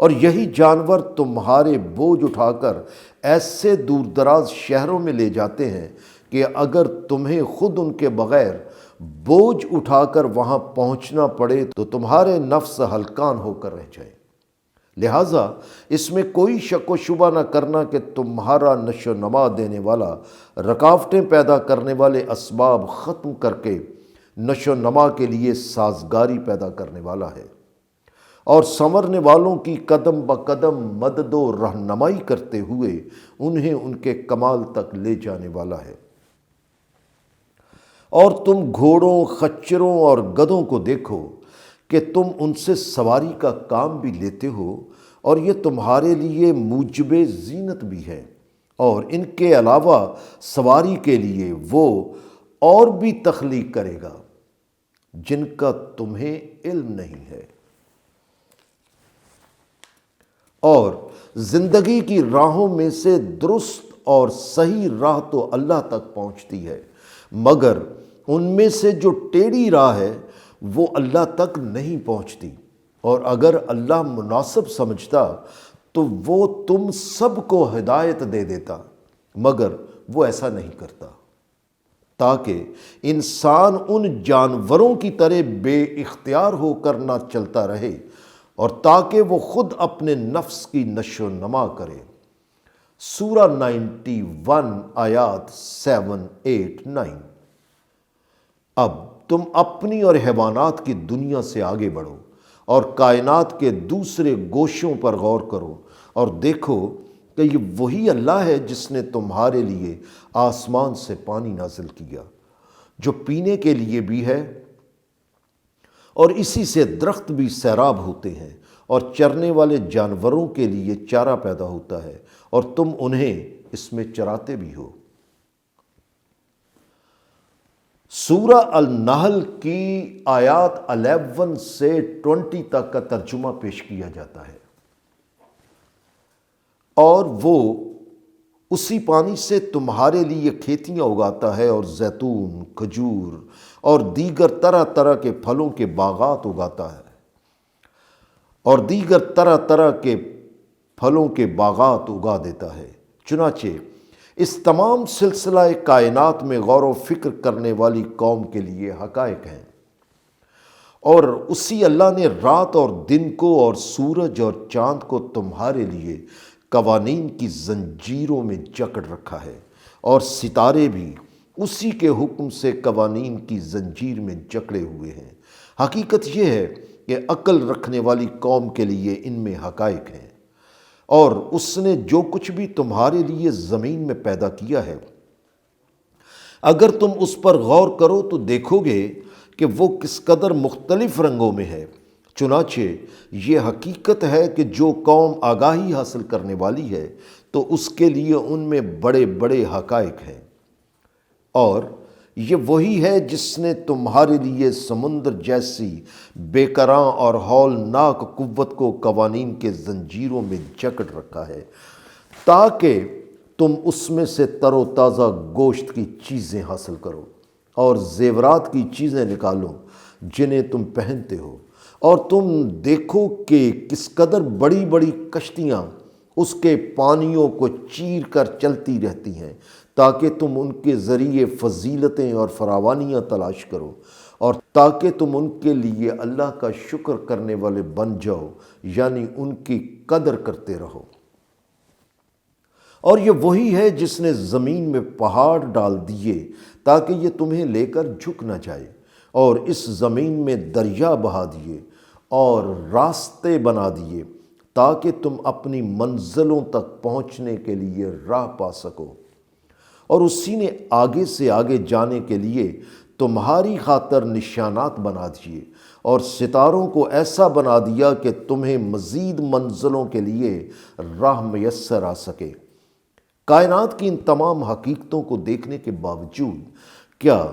اور یہی جانور تمہارے بوجھ اٹھا کر ایسے دور دراز شہروں میں لے جاتے ہیں کہ اگر تمہیں خود ان کے بغیر بوجھ اٹھا کر وہاں پہنچنا پڑے تو تمہارے نفس ہلکان ہو کر رہ جائے۔ لہٰذا اس میں کوئی شک و شبہ نہ کرنا کہ تمہارا نشو و نما دینے والا رکاوٹیں پیدا کرنے والے اسباب ختم کر کے نشو و نما کے لیے سازگاری پیدا کرنے والا ہے، اور سنورنے والوں کی قدم بقدم مدد و رہنمائی کرتے ہوئے انہیں ان کے کمال تک لے جانے والا ہے۔ اور تم گھوڑوں، خچروں اور گدھوں کو دیکھو کہ تم ان سے سواری کا کام بھی لیتے ہو، اور یہ تمہارے لیے موجب زینت بھی ہے، اور ان کے علاوہ سواری کے لیے وہ اور بھی تخلیق کرے گا جن کا تمہیں علم نہیں ہے۔ اور زندگی کی راہوں میں سے درست اور صحیح راہ تو اللہ تک پہنچتی ہے، مگر ان میں سے جو ٹیڑھی راہ ہے وہ اللہ تک نہیں پہنچتی، اور اگر اللہ مناسب سمجھتا تو وہ تم سب کو ہدایت دے دیتا، مگر وہ ایسا نہیں کرتا، تاکہ انسان ان جانوروں کی طرح بے اختیار ہو کر نہ چلتا رہے، اور تاکہ وہ خود اپنے نفس کی نشو و نما کرے۔ سورہ 91 آیات 7، 8، 9۔ اب تم اپنی اور حیوانات کی دنیا سے آگے بڑھو اور کائنات کے دوسرے گوشوں پر غور کرو، اور دیکھو کہ یہ وہی اللہ ہے جس نے تمہارے لیے آسمان سے پانی نازل کیا جو پینے کے لیے بھی ہے، اور اسی سے درخت بھی سیراب ہوتے ہیں، اور چرنے والے جانوروں کے لیے چارہ پیدا ہوتا ہے، اور تم انہیں اس میں چراتے بھی ہو۔ سورہ النحل کی آیات 11 سے 20 تک کا ترجمہ پیش کیا جاتا ہے۔ اور وہ اسی پانی سے تمہارے لیے کھیتیاں اگاتا ہے، اور زیتون، کھجور اور دیگر طرح طرح کے پھلوں کے باغات اگاتا ہے، اور دیگر طرح طرح کے پھلوں کے باغات اگا دیتا ہے۔ چنانچہ اس تمام سلسلہ کائنات میں غور و فکر کرنے والی قوم کے لیے حقائق ہیں۔ اور اسی اللہ نے رات اور دن کو اور سورج اور چاند کو تمہارے لیے قوانین کی زنجیروں میں جکڑ رکھا ہے، اور ستارے بھی اسی کے حکم سے قوانین کی زنجیر میں جکڑے ہوئے ہیں۔ حقیقت یہ ہے کہ عقل رکھنے والی قوم کے لیے ان میں حقائق ہیں۔ اور اس نے جو کچھ بھی تمہارے لیے زمین میں پیدا کیا ہے، اگر تم اس پر غور کرو تو دیکھو گے کہ وہ کس قدر مختلف رنگوں میں ہے۔ چنانچہ یہ حقیقت ہے کہ جو قوم آگاہی حاصل کرنے والی ہے تو اس کے لیے ان میں بڑے بڑے حقائق ہیں۔ اور یہ وہی ہے جس نے تمہارے لیے سمندر جیسی بے کراں اور ہولناک قوت کو قوانین کے زنجیروں میں جکڑ رکھا ہے، تاکہ تم اس میں سے تر و تازہ گوشت کی چیزیں حاصل کرو، اور زیورات کی چیزیں نکالو جنہیں تم پہنتے ہو، اور تم دیکھو کہ کس قدر بڑی بڑی کشتیاں اس کے پانیوں کو چیر کر چلتی رہتی ہیں، تاکہ تم ان کے ذریعے فضیلتیں اور فراوانیاں تلاش کرو، اور تاکہ تم ان کے لیے اللہ کا شکر کرنے والے بن جاؤ، یعنی ان کی قدر کرتے رہو۔ اور یہ وہی ہے جس نے زمین میں پہاڑ ڈال دیے تاکہ یہ تمہیں لے کر جھک نہ جائے، اور اس زمین میں دریا بہا دیے اور راستے بنا دیے تاکہ تم اپنی منزلوں تک پہنچنے کے لیے راہ پا سکو، اور اسی نے آگے سے آگے جانے کے لیے تمہاری خاطر نشانات بنا دیے، اور ستاروں کو ایسا بنا دیا کہ تمہیں مزید منزلوں کے لیے راہ میسر آ سکے۔ کائنات کی ان تمام حقیقتوں کو دیکھنے کے باوجود کیا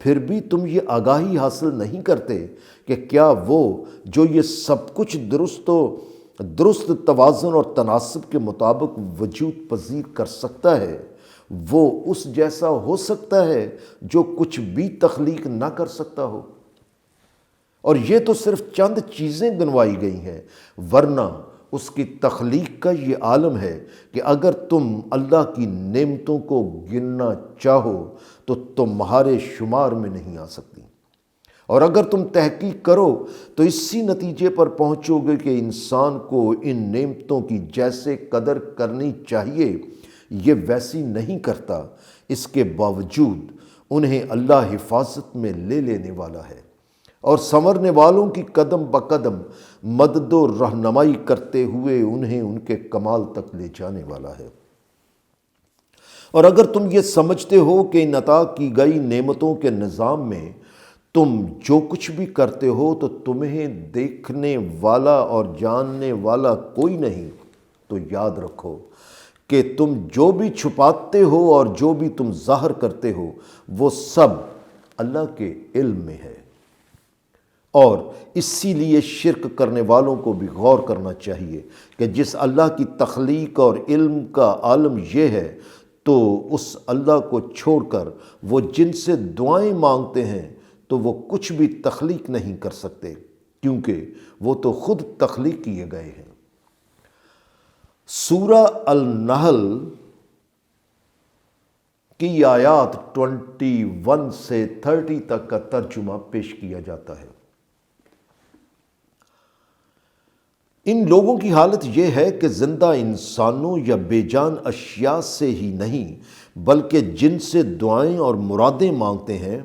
پھر بھی تم یہ آگاہی حاصل نہیں کرتے کہ کیا وہ جو یہ سب کچھ درست توازن اور تناسب کے مطابق وجود پذیر کر سکتا ہے، وہ اس جیسا ہو سکتا ہے جو کچھ بھی تخلیق نہ کر سکتا ہو؟ اور یہ تو صرف چند چیزیں گنوائی گئی ہیں، ورنہ اس کی تخلیق کا یہ عالم ہے کہ اگر تم اللہ کی نعمتوں کو گننا چاہو تو تمہارے شمار میں نہیں آ سکتی۔ اور اگر تم تحقیق کرو تو اسی نتیجے پر پہنچو گے کہ انسان کو ان نعمتوں کی جیسے قدر کرنی چاہیے یہ ویسی نہیں کرتا، اس کے باوجود انہیں اللہ حفاظت میں لے لینے والا ہے اور سنورنے والوں کی قدم بقدم مدد و رہنمائی کرتے ہوئے انہیں ان کے کمال تک لے جانے والا ہے۔ اور اگر تم یہ سمجھتے ہو کہ ان عطا کی گئی نعمتوں کے نظام میں تم جو کچھ بھی کرتے ہو تو تمہیں دیکھنے والا اور جاننے والا کوئی نہیں، تو یاد رکھو کہ تم جو بھی چھپاتے ہو اور جو بھی تم ظاہر کرتے ہو وہ سب اللہ کے علم میں ہے۔ اور اسی لیے شرک کرنے والوں کو بھی غور کرنا چاہیے کہ جس اللہ کی تخلیق اور علم کا عالم یہ ہے تو اس اللہ کو چھوڑ کر وہ جن سے دعائیں مانگتے ہیں تو وہ کچھ بھی تخلیق نہیں کر سکتے، کیونکہ وہ تو خود تخلیق کیے گئے ہیں۔ سورہ النحل کی آیات 21 سے 30 تک کا ترجمہ پیش کیا جاتا ہے۔ ان لوگوں کی حالت یہ ہے کہ زندہ انسانوں یا بے جان اشیاء سے ہی نہیں بلکہ جن سے دعائیں اور مرادیں مانگتے ہیں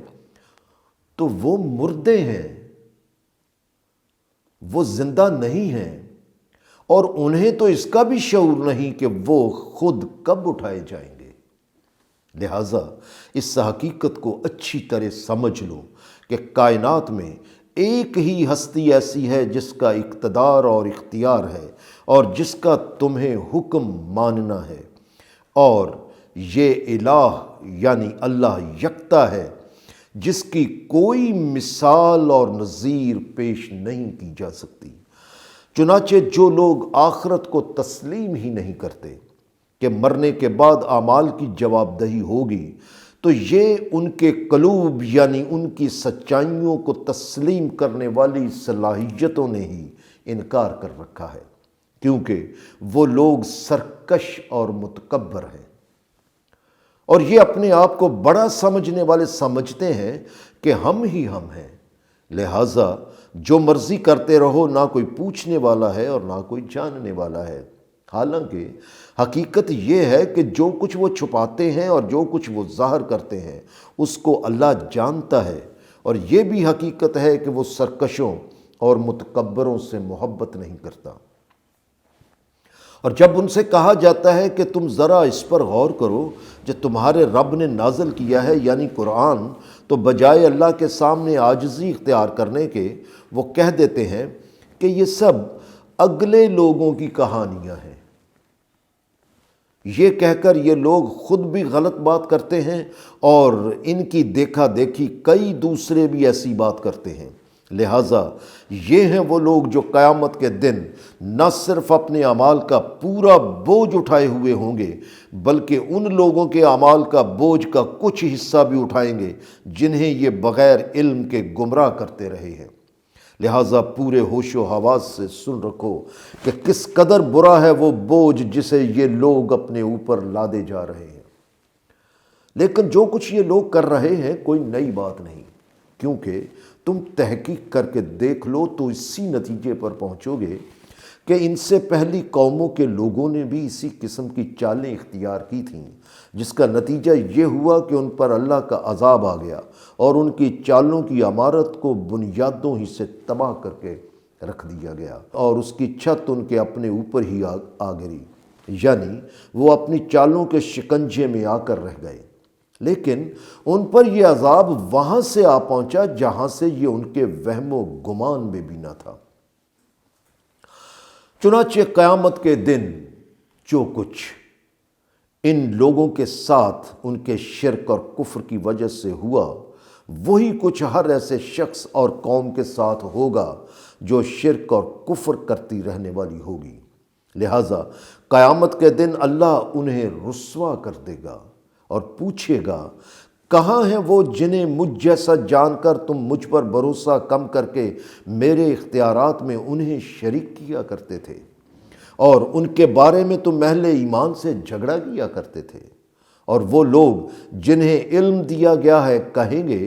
تو وہ مردے ہیں، وہ زندہ نہیں ہیں، اور انہیں تو اس کا بھی شعور نہیں کہ وہ خود کب اٹھائے جائیں گے۔ لہٰذا اس حقیقت کو اچھی طرح سمجھ لو کہ کائنات میں ایک ہی ہستی ایسی ہے جس کا اقتدار اور اختیار ہے اور جس کا تمہیں حکم ماننا ہے، اور یہ الہ یعنی اللہ یکتا ہے جس کی کوئی مثال اور نظیر پیش نہیں کی جا سکتی۔ چنانچہ جو لوگ آخرت کو تسلیم ہی نہیں کرتے کہ مرنے کے بعد اعمال کی جواب دہی ہوگی، تو یہ ان کے قلوب یعنی ان کی سچائیوں کو تسلیم کرنے والی صلاحیتوں نے ہی انکار کر رکھا ہے، کیونکہ وہ لوگ سرکش اور متکبر ہیں، اور یہ اپنے آپ کو بڑا سمجھنے والے سمجھتے ہیں کہ ہم ہی ہم ہیں، لہٰذا جو مرضی کرتے رہو، نہ کوئی پوچھنے والا ہے اور نہ کوئی جاننے والا ہے۔ حالانکہ حقیقت یہ ہے کہ جو کچھ وہ چھپاتے ہیں اور جو کچھ وہ ظاہر کرتے ہیں اس کو اللہ جانتا ہے، اور یہ بھی حقیقت ہے کہ وہ سرکشوں اور متکبروں سے محبت نہیں کرتا۔ اور جب ان سے کہا جاتا ہے کہ تم ذرا اس پر غور کرو جو تمہارے رب نے نازل کیا ہے یعنی قرآن، تو بجائے اللہ کے سامنے عاجزی اختیار کرنے کے وہ کہہ دیتے ہیں کہ یہ سب اگلے لوگوں کی کہانیاں ہیں۔ یہ کہہ کر یہ لوگ خود بھی غلط بات کرتے ہیں اور ان کی دیکھا دیکھی کئی دوسرے بھی ایسی بات کرتے ہیں۔ لہٰذا یہ ہیں وہ لوگ جو قیامت کے دن نہ صرف اپنے اعمال کا پورا بوجھ اٹھائے ہوئے ہوں گے بلکہ ان لوگوں کے اعمال کا بوجھ کا کچھ حصہ بھی اٹھائیں گے جنہیں یہ بغیر علم کے گمراہ کرتے رہے ہیں۔ لہٰذا پورے ہوش و حواس سے سن رکھو کہ کس قدر برا ہے وہ بوجھ جسے یہ لوگ اپنے اوپر لادے جا رہے ہیں۔ لیکن جو کچھ یہ لوگ کر رہے ہیں کوئی نئی بات نہیں، کیونکہ تم تحقیق کر کے دیکھ لو تو اسی نتیجے پر پہنچو گے کہ ان سے پہلی قوموں کے لوگوں نے بھی اسی قسم کی چالیں اختیار کی تھیں، جس کا نتیجہ یہ ہوا کہ ان پر اللہ کا عذاب آ گیا اور ان کی چالوں کی عمارت کو بنیادوں ہی سے تباہ کر کے رکھ دیا گیا، اور اس کی چھت ان کے اپنے اوپر ہی آ گری، یعنی وہ اپنی چالوں کے شکنجے میں آ کر رہ گئے۔ لیکن ان پر یہ عذاب وہاں سے آ پہنچا جہاں سے یہ ان کے وہم و گمان میں بھی نہ تھا۔ چنانچہ قیامت کے دن جو کچھ ان لوگوں کے ساتھ ان کے شرک اور کفر کی وجہ سے ہوا، وہی کچھ ہر ایسے شخص اور قوم کے ساتھ ہوگا جو شرک اور کفر کرتی رہنے والی ہوگی۔ لہٰذا قیامت کے دن اللہ انہیں رسوا کر دے گا اور پوچھے گا، کہاں ہیں وہ جنہیں مجھ جیسا جان کر تم مجھ پر بھروسہ کم کر کے میرے اختیارات میں انہیں شریک کیا کرتے تھے اور ان کے بارے میں تم اہل ایمان سے جھگڑا کیا کرتے تھے، اور وہ لوگ جنہیں علم دیا گیا ہے کہیں گے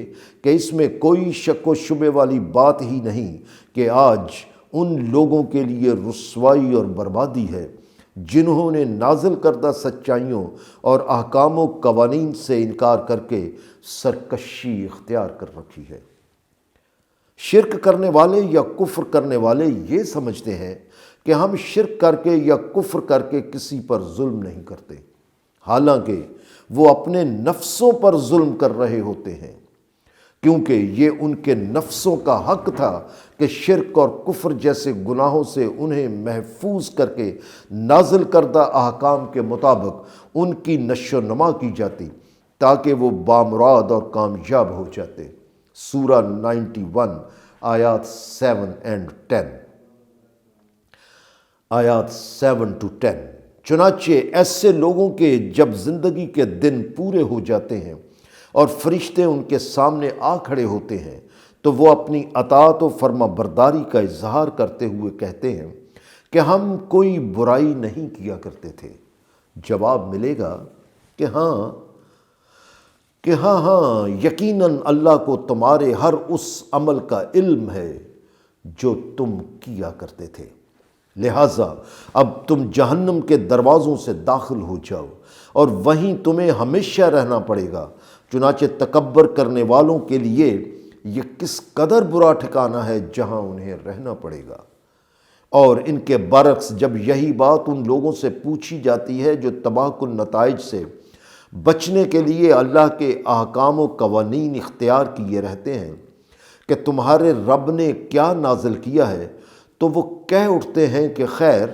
کہ اس میں کوئی شک و شبے والی بات ہی نہیں کہ آج ان لوگوں کے لیے رسوائی اور بربادی ہے جنہوں نے نازل کردہ سچائیوں اور احکام و قوانین سے انکار کر کے سرکشی اختیار کر رکھی ہے۔ شرک کرنے والے یا کفر کرنے والے یہ سمجھتے ہیں کہ ہم شرک کر کے یا کفر کر کے کسی پر ظلم نہیں کرتے، حالانکہ وہ اپنے نفسوں پر ظلم کر رہے ہوتے ہیں، کیونکہ یہ ان کے نفسوں کا حق تھا کہ شرک اور کفر جیسے گناہوں سے انہیں محفوظ کر کے نازل کردہ احکام کے مطابق ان کی نشو و نما کی جاتی تاکہ وہ بامراد اور کامیاب ہو جاتے۔ سورہ 91 آیات 7 اور 10۔ آیات 7-10۔ چنانچہ ایسے لوگوں کے جب زندگی کے دن پورے ہو جاتے ہیں اور فرشتے ان کے سامنے آ کھڑے ہوتے ہیں تو وہ اپنی اطاعت و فرما برداری کا اظہار کرتے ہوئے کہتے ہیں کہ ہم کوئی برائی نہیں کیا کرتے تھے۔ جواب ملے گا کہ ہاں یقیناً اللہ کو تمہارے ہر اس عمل کا علم ہے جو تم کیا کرتے تھے، لہٰذا اب تم جہنم کے دروازوں سے داخل ہو جاؤ اور وہیں تمہیں ہمیشہ رہنا پڑے گا۔ چنانچہ تکبر کرنے والوں کے لیے یہ کس قدر برا ٹھکانہ ہے جہاں انہیں رہنا پڑے گا۔ اور ان کے برعکس جب یہی بات ان لوگوں سے پوچھی جاتی ہے جو تباہ کن نتائج سے بچنے کے لیے اللہ کے احکام و قوانین اختیار کیے رہتے ہیں کہ تمہارے رب نے کیا نازل کیا ہے، تو وہ کہہ اٹھتے ہیں کہ خیر،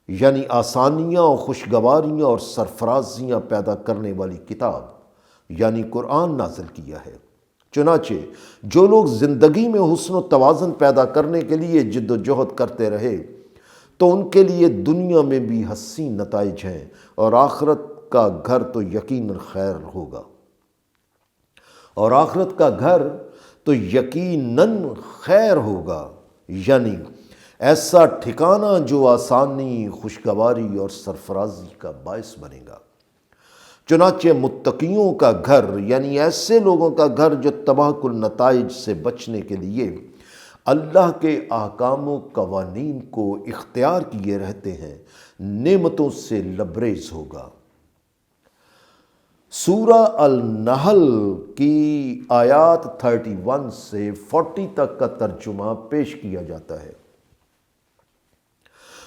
یعنی آسانیاں اور خوشگواریاں اور سرفرازیاں پیدا کرنے والی کتاب یعنی قرآن نازل کیا ہے۔ چنانچہ جو لوگ زندگی میں حسن و توازن پیدا کرنے کے لیے جد و جہد کرتے رہے تو ان کے لیے دنیا میں بھی حسین نتائج ہیں اور آخرت کا گھر تو یقیناً خیر ہوگا، اور آخرت کا گھر تو یقیناً خیر ہوگا، یعنی ایسا ٹھکانہ جو آسانی، خوشگواری اور سرفرازی کا باعث بنے گا۔ چنانچہ متقیوں کا گھر یعنی ایسے لوگوں کا گھر جو تباہ کن نتائج سے بچنے کے لیے اللہ کے احکام و قوانین کو اختیار کیے رہتے ہیں، نعمتوں سے لبریز ہوگا۔ سورہ النحل کی آیات 31 سے 40 تک کا ترجمہ پیش کیا جاتا ہے۔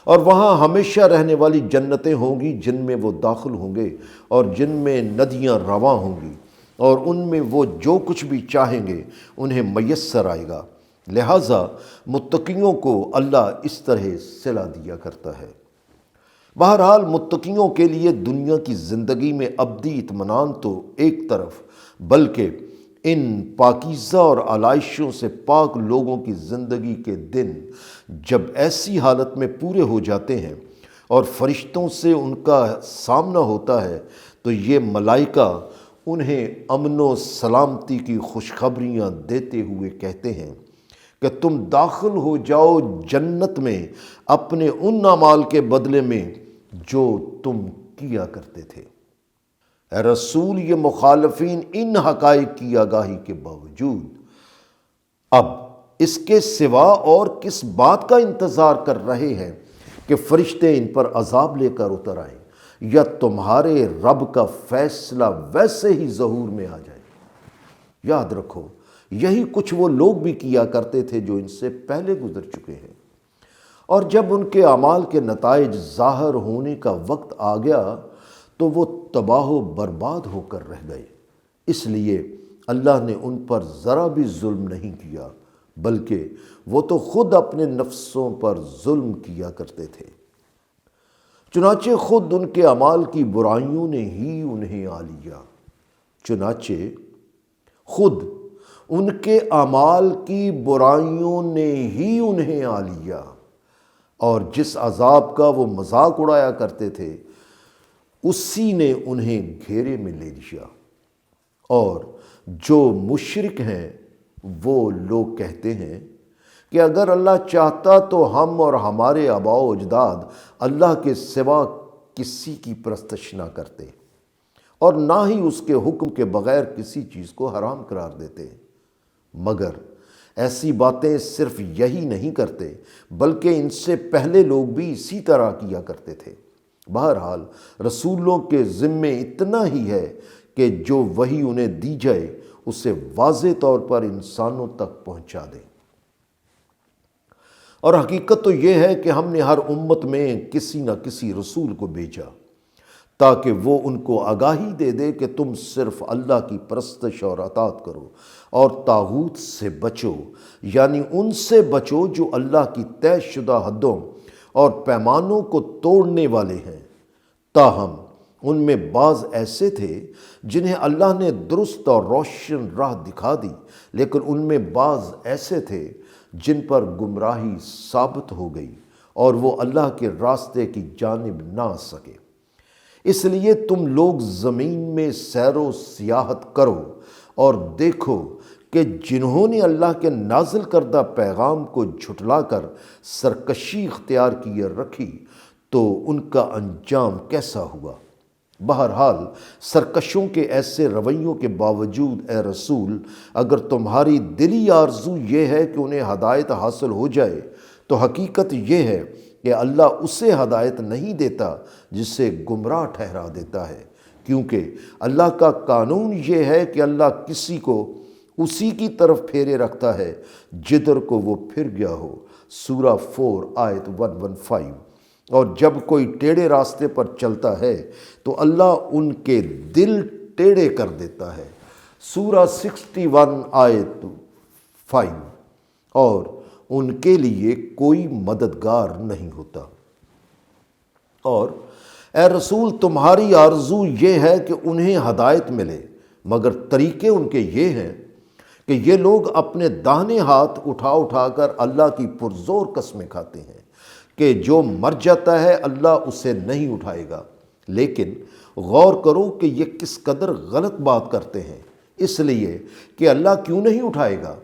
اور وہاں ہمیشہ رہنے والی جنتیں ہوں گی جن میں وہ داخل ہوں گے اور جن میں ندیاں رواں ہوں گی، اور ان میں وہ جو کچھ بھی چاہیں گے انہیں میسر آئے گا، لہٰذا متقیوں کو اللہ اس طرح صلہ دیا کرتا ہے۔ بہرحال متقیوں کے لیے دنیا کی زندگی میں ابدی اطمینان تو ایک طرف، بلکہ ان پاکیزہ اور علائشوں سے پاک لوگوں کی زندگی کے دن جب ایسی حالت میں پورے ہو جاتے ہیں اور فرشتوں سے ان کا سامنا ہوتا ہے تو یہ ملائکہ انہیں امن و سلامتی کی خوشخبریاں دیتے ہوئے کہتے ہیں کہ تم داخل ہو جاؤ جنت میں اپنے ان اعمال کے بدلے میں جو تم کیا کرتے تھے۔ اے رسول، یہ مخالفین ان حقائق کی آگاہی کے باوجود اب اس کے سوا اور کس بات کا انتظار کر رہے ہیں کہ فرشتے ان پر عذاب لے کر اتر آئیں یا تمہارے رب کا فیصلہ ویسے ہی ظہور میں آ جائے۔ یاد رکھو، یہی کچھ وہ لوگ بھی کیا کرتے تھے جو ان سے پہلے گزر چکے ہیں، اور جب ان کے اعمال کے نتائج ظاہر ہونے کا وقت آ گیا تو وہ تباہ و برباد ہو کر رہ گئے۔ اس لیے اللہ نے ان پر ذرا بھی ظلم نہیں کیا، بلکہ وہ تو خود اپنے نفسوں پر ظلم کیا کرتے تھے۔ چنانچہ خود ان کے اعمال کی برائیوں نے ہی انہیں آ لیا۔ چنانچہ خود ان کے اعمال کی برائیوں نے ہی انہیں آ لیا، اور جس عذاب کا وہ مذاق اڑایا کرتے تھے اسی نے انہیں گھیرے میں لے لیا۔ اور جو مشرک ہیں وہ لوگ کہتے ہیں کہ اگر اللہ چاہتا تو ہم اور ہمارے آباء و اجداد اللہ کے سوا کسی کی پرستش نہ کرتے، اور نہ ہی اس کے حکم کے بغیر کسی چیز کو حرام قرار دیتے، مگر ایسی باتیں صرف یہی نہیں کرتے بلکہ ان سے پہلے لوگ بھی اسی طرح کیا کرتے تھے۔ بہرحال رسولوں کے ذمے اتنا ہی ہے کہ جو وحی انہیں دی جائے اسے واضح طور پر انسانوں تک پہنچا دیں۔ اور حقیقت تو یہ ہے کہ ہم نے ہر امت میں کسی نہ کسی رسول کو بھیجا تاکہ وہ ان کو آگاہی دے دے کہ تم صرف اللہ کی پرستش اور اطاعت کرو اور طاغوت سے بچو، یعنی ان سے بچو جو اللہ کی طے شدہ حدوں اور پیمانوں کو توڑنے والے ہیں۔ تاہم ان میں بعض ایسے تھے جنہیں اللہ نے درست اور روشن راہ دکھا دی، لیکن ان میں بعض ایسے تھے جن پر گمراہی ثابت ہو گئی اور وہ اللہ کے راستے کی جانب نہ آ سکے۔ اس لیے تم لوگ زمین میں سیر و سیاحت کرو اور دیکھو کہ جنہوں نے اللہ کے نازل کردہ پیغام کو جھٹلا کر سرکشی اختیار کیے رکھی تو ان کا انجام کیسا ہوا۔ بہرحال سرکشوں کے ایسے رویوں کے باوجود اے رسول، اگر تمہاری دلی آرزو یہ ہے کہ انہیں ہدایت حاصل ہو جائے تو حقیقت یہ ہے کہ اللہ اسے ہدایت نہیں دیتا جسے گمراہ ٹھہرا دیتا ہے، کیونکہ اللہ کا قانون یہ ہے کہ اللہ کسی کو اسی کی طرف پھیرے رکھتا ہے جدھر کو وہ پھر گیا ہو۔ سورہ 4 آیت 115۔ اور جب کوئی ٹیڑھے راستے پر چلتا ہے تو اللہ ان کے دل ٹیڑھے کر دیتا ہے۔ سورہ 61 آیت 5۔ اور ان کے لیے کوئی مددگار نہیں ہوتا۔ اور اے رسول، تمہاری آرزو یہ ہے کہ انہیں ہدایت ملے، مگر طریقے ان کے یہ ہیں کہ یہ لوگ اپنے داہنے ہاتھ اٹھا اٹھا کر اللہ کی پرزور قسمیں کھاتے ہیں کہ جو مر جاتا ہے اللہ اسے نہیں اٹھائے گا۔ لیکن غور کرو کہ یہ کس قدر غلط بات کرتے ہیں، اس لیے کہ اللہ کیوں نہیں اٹھائے گا؟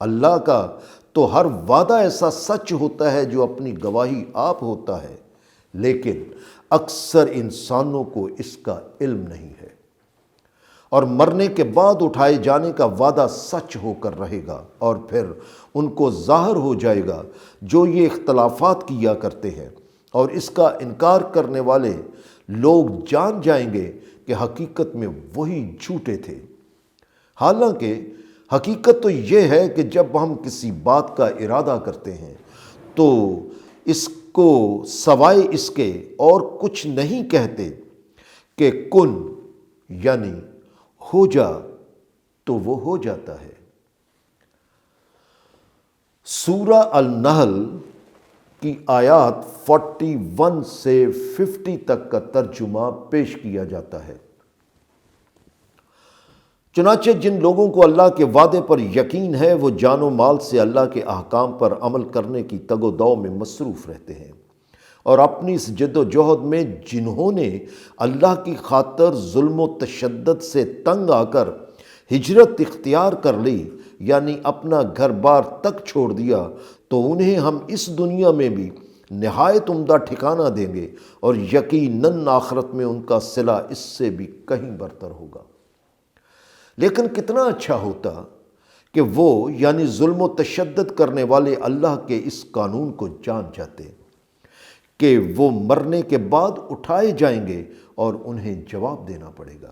اللہ کا تو ہر وعدہ ایسا سچ ہوتا ہے جو اپنی گواہی آپ ہوتا ہے، لیکن اکثر انسانوں کو اس کا علم نہیں ہے۔ اور مرنے کے بعد اٹھائے جانے کا وعدہ سچ ہو کر رہے گا، اور پھر ان کو ظاہر ہو جائے گا جو یہ اختلافات کیا کرتے ہیں، اور اس کا انکار کرنے والے لوگ جان جائیں گے کہ حقیقت میں وہی جھوٹے تھے۔ حالانکہ حقیقت تو یہ ہے کہ جب ہم کسی بات کا ارادہ کرتے ہیں تو اس کو سوائے اس کے اور کچھ نہیں کہتے کہ کن، یعنی ہو جا، تو وہ ہو جاتا ہے۔ سورہ النحل کی آیات 41 سے 50 تک کا ترجمہ پیش کیا جاتا ہے۔ چنانچہ جن لوگوں کو اللہ کے وعدے پر یقین ہے وہ جان و مال سے اللہ کے احکام پر عمل کرنے کی تگ و دو میں مصروف رہتے ہیں، اور اپنی اس جد و جہد میں جنہوں نے اللہ کی خاطر ظلم و تشدد سے تنگ آ کر ہجرت اختیار کر لی، یعنی اپنا گھر بار تک چھوڑ دیا، تو انہیں ہم اس دنیا میں بھی نہایت عمدہ ٹھکانہ دیں گے، اور یقیناً آخرت میں ان کا صلہ اس سے بھی کہیں برتر ہوگا۔ لیکن کتنا اچھا ہوتا کہ وہ یعنی ظلم و تشدد کرنے والے اللہ کے اس قانون کو جان جاتے کہ وہ مرنے کے بعد اٹھائے جائیں گے اور انہیں جواب دینا پڑے گا۔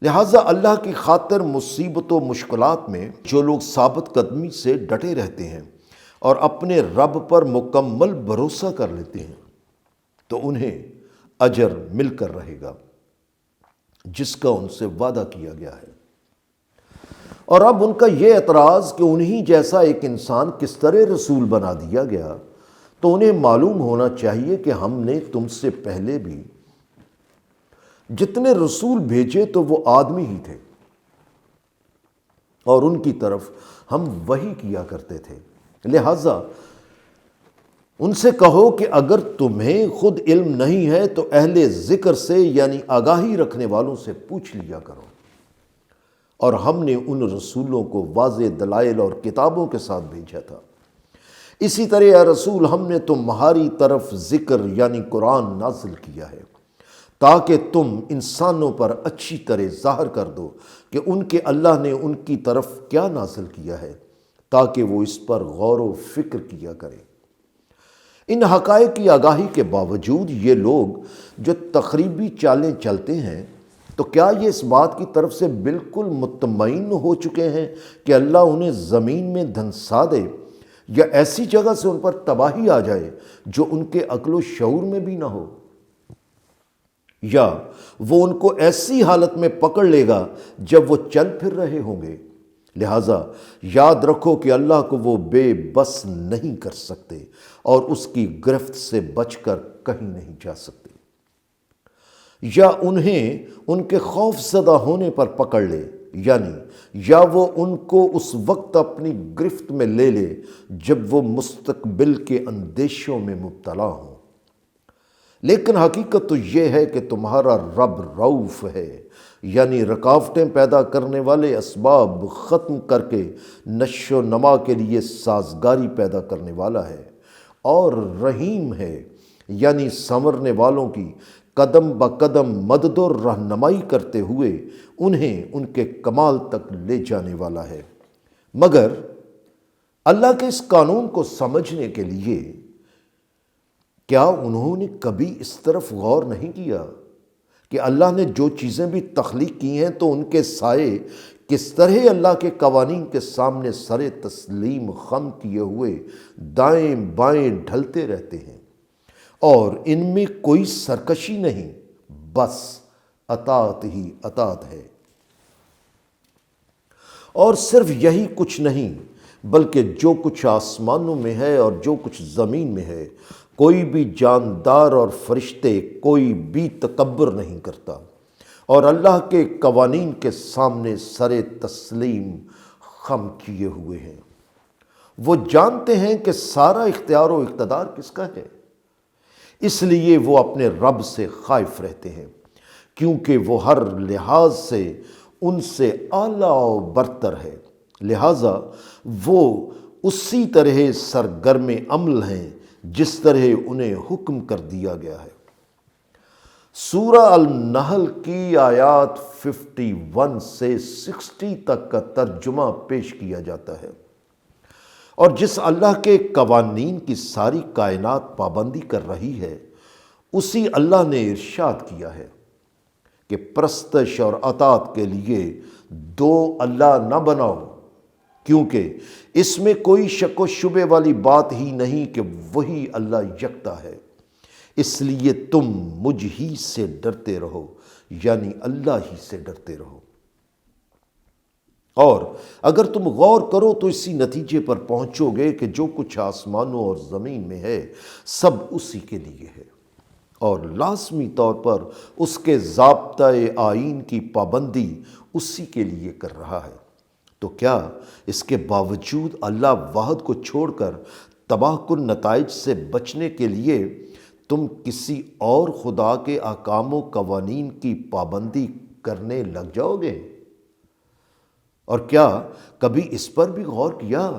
لہٰذا اللہ کی خاطر مصیبت و مشکلات میں جو لوگ ثابت قدمی سے ڈٹے رہتے ہیں اور اپنے رب پر مکمل بھروسہ کر لیتے ہیں تو انہیں اجر مل کر رہے گا جس کا ان سے وعدہ کیا گیا ہے۔ اور اب ان کا یہ اعتراض کہ انہی جیسا ایک انسان کس طرح رسول بنا دیا گیا، تو انہیں معلوم ہونا چاہیے کہ ہم نے تم سے پہلے بھی جتنے رسول بھیجے تو وہ آدمی ہی تھے، اور ان کی طرف ہم وحی کیا کرتے تھے۔ لہٰذا ان سے کہو کہ اگر تمہیں خود علم نہیں ہے تو اہل ذکر سے یعنی آگاہی رکھنے والوں سے پوچھ لیا کرو۔ اور ہم نے ان رسولوں کو واضح دلائل اور کتابوں کے ساتھ بھیجا تھا۔ اسی طرح اے رسول، ہم نے تمہاری طرف ذکر یعنی قرآن نازل کیا ہے تاکہ تم انسانوں پر اچھی طرح ظاہر کر دو کہ ان کے اللہ نے ان کی طرف کیا نازل کیا ہے، تاکہ وہ اس پر غور و فکر کیا کریں۔ ان حقائق کی آگاہی کے باوجود یہ لوگ جو تخریبی چالیں چلتے ہیں، تو کیا یہ اس بات کی طرف سے بالکل مطمئن ہو چکے ہیں کہ اللہ انہیں زمین میں دھنسا دے یا ایسی جگہ سے ان پر تباہی آ جائے جو ان کے عقل و شعور میں بھی نہ ہو، یا وہ ان کو ایسی حالت میں پکڑ لے گا جب وہ چل پھر رہے ہوں گے؟ لہٰذا یاد رکھو کہ اللہ کو وہ بے بس نہیں کر سکتے اور اس کی گرفت سے بچ کر کہیں نہیں جا سکتے، یا انہیں ان کے خوف زدہ ہونے پر پکڑ لے، یعنی یا وہ ان کو اس وقت اپنی گرفت میں لے لے جب وہ مستقبل کے اندیشوں میں مبتلا ہوں۔ لیکن حقیقت تو یہ ہے کہ تمہارا رب رؤوف ہے، یعنی رکاوٹیں پیدا کرنے والے اسباب ختم کر کے نشو و نما کے لیے سازگاری پیدا کرنے والا ہے، اور رحیم ہے، یعنی سنورنے والوں کی قدم بقدم مدد و رہنمائی کرتے ہوئے انہیں ان کے کمال تک لے جانے والا ہے۔ مگر اللہ کے اس قانون کو سمجھنے کے لیے کیا انہوں نے کبھی اس طرف غور نہیں کیا کہ اللہ نے جو چیزیں بھی تخلیق کی ہیں تو ان کے سائے کس طرح اللہ کے قوانین کے سامنے سر تسلیم خم کیے ہوئے دائیں بائیں ڈھلتے رہتے ہیں، اور ان میں کوئی سرکشی نہیں، بس اطاعت ہی اطاعت ہے۔ اور صرف یہی کچھ نہیں، بلکہ جو کچھ آسمانوں میں ہے اور جو کچھ زمین میں ہے، کوئی بھی جاندار اور فرشتے کوئی بھی تکبر نہیں کرتا، اور اللہ کے قوانین کے سامنے سر تسلیم خم کیے ہوئے ہیں۔ وہ جانتے ہیں کہ سارا اختیار و اقتدار کس کا ہے، اس لیے وہ اپنے رب سے خائف رہتے ہیں، کیونکہ وہ ہر لحاظ سے ان سے اعلیٰ و برتر ہے، لہٰذا وہ اسی طرح سرگرم عمل ہیں جس طرح انہیں حکم کر دیا گیا ہے۔ سورہ النحل کی آیات 51 سے 60 تک کا ترجمہ پیش کیا جاتا ہے، اور جس اللہ کے قوانین کی ساری کائنات پابندی کر رہی ہے، اسی اللہ نے ارشاد کیا ہے کہ پرستش اور اطاعت کے لیے دو اللہ نہ بناؤ، کیونکہ اس میں کوئی شک و شبے والی بات ہی نہیں کہ وہی اللہ یکتا ہے، اس لیے تم مجھ ہی سے ڈرتے رہو، یعنی اللہ ہی سے ڈرتے رہو۔ اور اگر تم غور کرو تو اسی نتیجے پر پہنچو گے کہ جو کچھ آسمانوں اور زمین میں ہے سب اسی کے لیے ہے، اور لازمی طور پر اس کے ضابطۂ آئین کی پابندی اسی کے لیے کر رہا ہے۔ تو کیا اس کے باوجود اللہ واحد کو چھوڑ کر تباہ کن نتائج سے بچنے کے لیے تم کسی اور خدا کے احکام و قوانین کی پابندی کرنے لگ جاؤ گے؟ اور کیا کبھی اس پر بھی غور کیا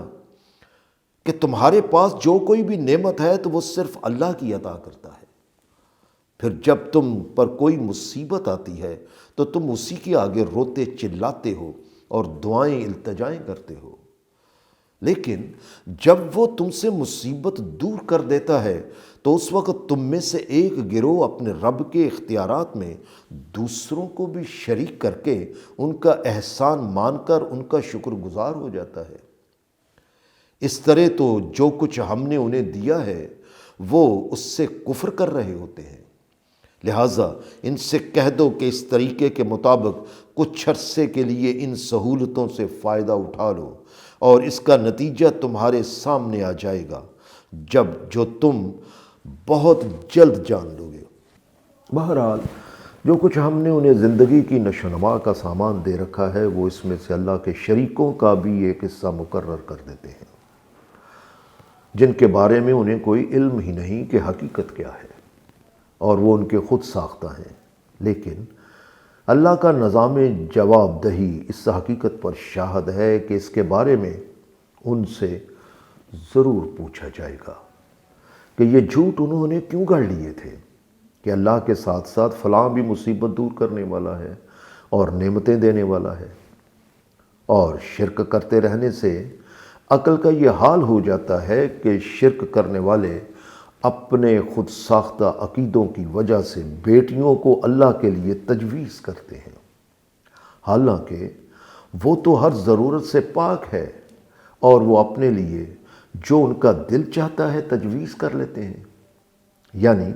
کہ تمہارے پاس جو کوئی بھی نعمت ہے تو وہ صرف اللہ کی عطا کرتا ہے، پھر جب تم پر کوئی مصیبت آتی ہے تو تم اسی کے آگے روتے چلاتے ہو اور دعائیں التجائیں کرتے ہو، لیکن جب وہ تم سے مصیبت دور کر دیتا ہے تو اس وقت تم میں سے ایک گروہ اپنے رب کے اختیارات میں دوسروں کو بھی شریک کر کے ان کا احسان مان کر ان کا شکر گزار ہو جاتا ہے۔ اس طرح تو جو کچھ ہم نے انہیں دیا ہے وہ اس سے کفر کر رہے ہوتے ہیں، لہٰذا ان سے کہہ دو کہ اس طریقے کے مطابق کچھ عرصے کے لیے ان سہولتوں سے فائدہ اٹھا لو، اور اس کا نتیجہ تمہارے سامنے آ جائے گا جو تم بہت جلد جان لو گے۔ بہرحال جو کچھ ہم نے انہیں زندگی کی نشو و نما کا سامان دے رکھا ہے وہ اس میں سے اللہ کے شریکوں کا بھی ایک حصہ مقرر کر دیتے ہیں، جن کے بارے میں انہیں کوئی علم ہی نہیں کہ حقیقت کیا ہے، اور وہ ان کے خود ساختہ ہیں، لیکن اللہ کا نظام جواب دہی اس حقیقت پر شاہد ہے کہ اس کے بارے میں ان سے ضرور پوچھا جائے گا کہ یہ جھوٹ انہوں نے کیوں گڑھ لیے تھے، کہ اللہ کے ساتھ ساتھ فلاں بھی مصیبت دور کرنے والا ہے اور نعمتیں دینے والا ہے، اور شرک کرتے رہنے سے عقل کا یہ حال ہو جاتا ہے کہ شرک کرنے والے اپنے خود ساختہ عقیدوں کی وجہ سے بیٹیوں کو اللہ کے لیے تجویز کرتے ہیں، حالانکہ وہ تو ہر ضرورت سے پاک ہے اور وہ اپنے لیے جو ان کا دل چاہتا ہے تجویز کر لیتے ہیں، یعنی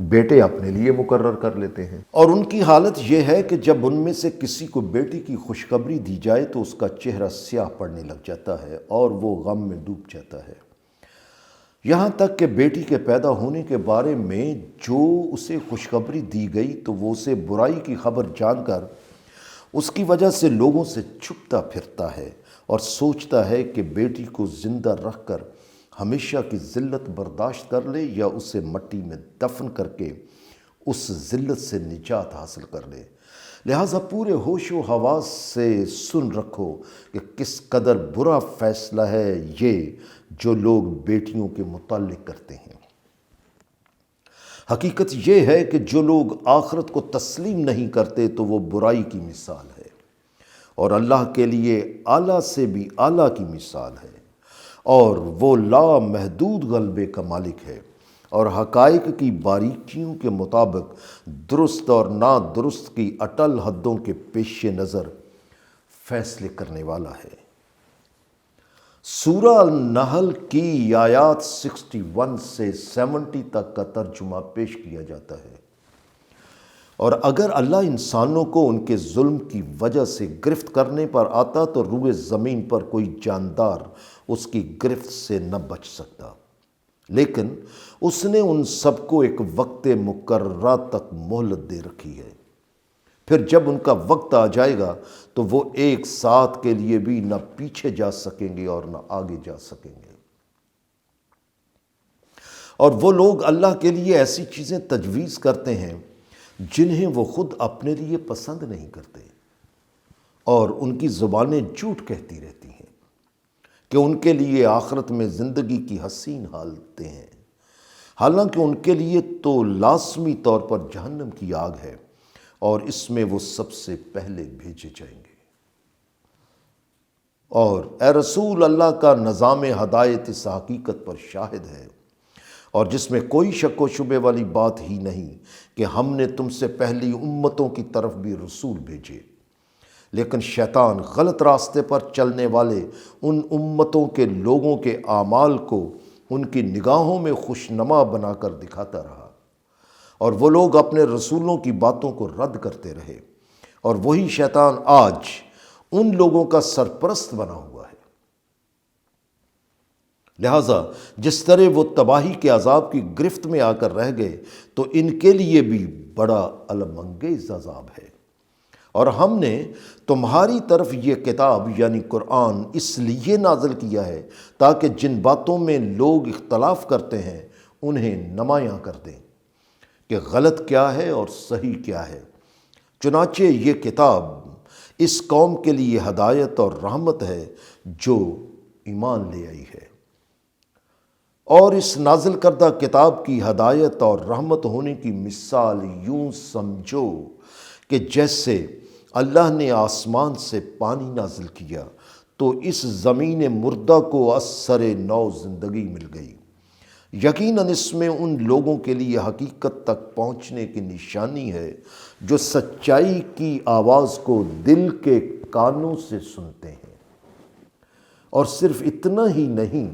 بیٹے اپنے لیے مقرر کر لیتے ہیں۔ اور ان کی حالت یہ ہے کہ جب ان میں سے کسی کو بیٹی کی خوشخبری دی جائے تو اس کا چہرہ سیاہ پڑنے لگ جاتا ہے اور وہ غم میں ڈوب جاتا ہے، یہاں تک کہ بیٹی کے پیدا ہونے کے بارے میں جو اسے خوشخبری دی گئی تو وہ اسے برائی کی خبر جان کر اس کی وجہ سے لوگوں سے چھپتا پھرتا ہے اور سوچتا ہے کہ بیٹی کو زندہ رکھ کر ہمیشہ کی ذلت برداشت کر لے یا اسے مٹی میں دفن کر کے اس ذلت سے نجات حاصل کر لے۔ لہٰذا پورے ہوش و حواس سے سن رکھو کہ کس قدر برا فیصلہ ہے یہ جو لوگ بیٹیوں کے متعلق کرتے ہیں۔ حقیقت یہ ہے کہ جو لوگ آخرت کو تسلیم نہیں کرتے تو وہ برائی کی مثال ہے اور اللہ کے لیے اعلیٰ سے بھی اعلیٰ کی مثال ہے، اور وہ لامحدود غلبے کا مالک ہے اور حقائق کی باریکیوں کے مطابق درست اور نادرست کی اٹل حدوں کے پیش نظر فیصلے کرنے والا ہے۔ سورہ النحل کی آیات 61 سے 70 تک کا ترجمہ پیش کیا جاتا ہے، اور اگر اللہ انسانوں کو ان کے ظلم کی وجہ سے گرفت کرنے پر آتا تو روئے زمین پر کوئی جاندار اس کی گرفت سے نہ بچ سکتا، لیکن اس نے ان سب کو ایک وقت مقررہ تک مہلت دے رکھی ہے، پھر جب ان کا وقت آ جائے گا تو وہ ایک ساتھ کے لیے بھی نہ پیچھے جا سکیں گے اور نہ آگے جا سکیں گے۔ اور وہ لوگ اللہ کے لیے ایسی چیزیں تجویز کرتے ہیں جنہیں وہ خود اپنے لیے پسند نہیں کرتے، اور ان کی زبانیں جھوٹ کہتی رہتی ہیں کہ ان کے لیے آخرت میں زندگی کی حسین حالتیں ہیں، حالانکہ ان کے لیے تو لازمی طور پر جہنم کی آگ ہے اور اس میں وہ سب سے پہلے بھیجے جائیں گے۔ اور اے رسول، اللہ کا نظام ہدایت اس حقیقت پر شاہد ہے اور جس میں کوئی شک و شبے والی بات ہی نہیں کہ ہم نے تم سے پہلی امتوں کی طرف بھی رسول بھیجے، لیکن شیطان غلط راستے پر چلنے والے ان امتوں کے لوگوں کے اعمال کو ان کی نگاہوں میں خوشنما بنا کر دکھاتا رہا، اور وہ لوگ اپنے رسولوں کی باتوں کو رد کرتے رہے، اور وہی شیطان آج ان لوگوں کا سرپرست بنا ہوا ہے۔ لہٰذا جس طرح وہ تباہی کے عذاب کی گرفت میں آ کر رہ گئے تو ان کے لیے بھی بڑا الم انگیز عذاب ہے۔ اور ہم نے تمہاری طرف یہ کتاب یعنی قرآن اس لیے نازل کیا ہے تاکہ جن باتوں میں لوگ اختلاف کرتے ہیں انہیں نمایاں کر دیں کہ غلط کیا ہے اور صحیح کیا ہے۔ چنانچہ یہ کتاب اس قوم کے لیے ہدایت اور رحمت ہے جو ایمان لے آئی ہے، اور اس نازل کردہ کتاب کی ہدایت اور رحمت ہونے کی مثال یوں سمجھو کہ جیسے اللہ نے آسمان سے پانی نازل کیا تو اس زمین مردہ کو اثر نو زندگی مل گئی۔ یقیناً اس میں ان لوگوں کے لیے حقیقت تک پہنچنے کی نشانی ہے جو سچائی کی آواز کو دل کے کانوں سے سنتے ہیں، اور صرف اتنا ہی نہیں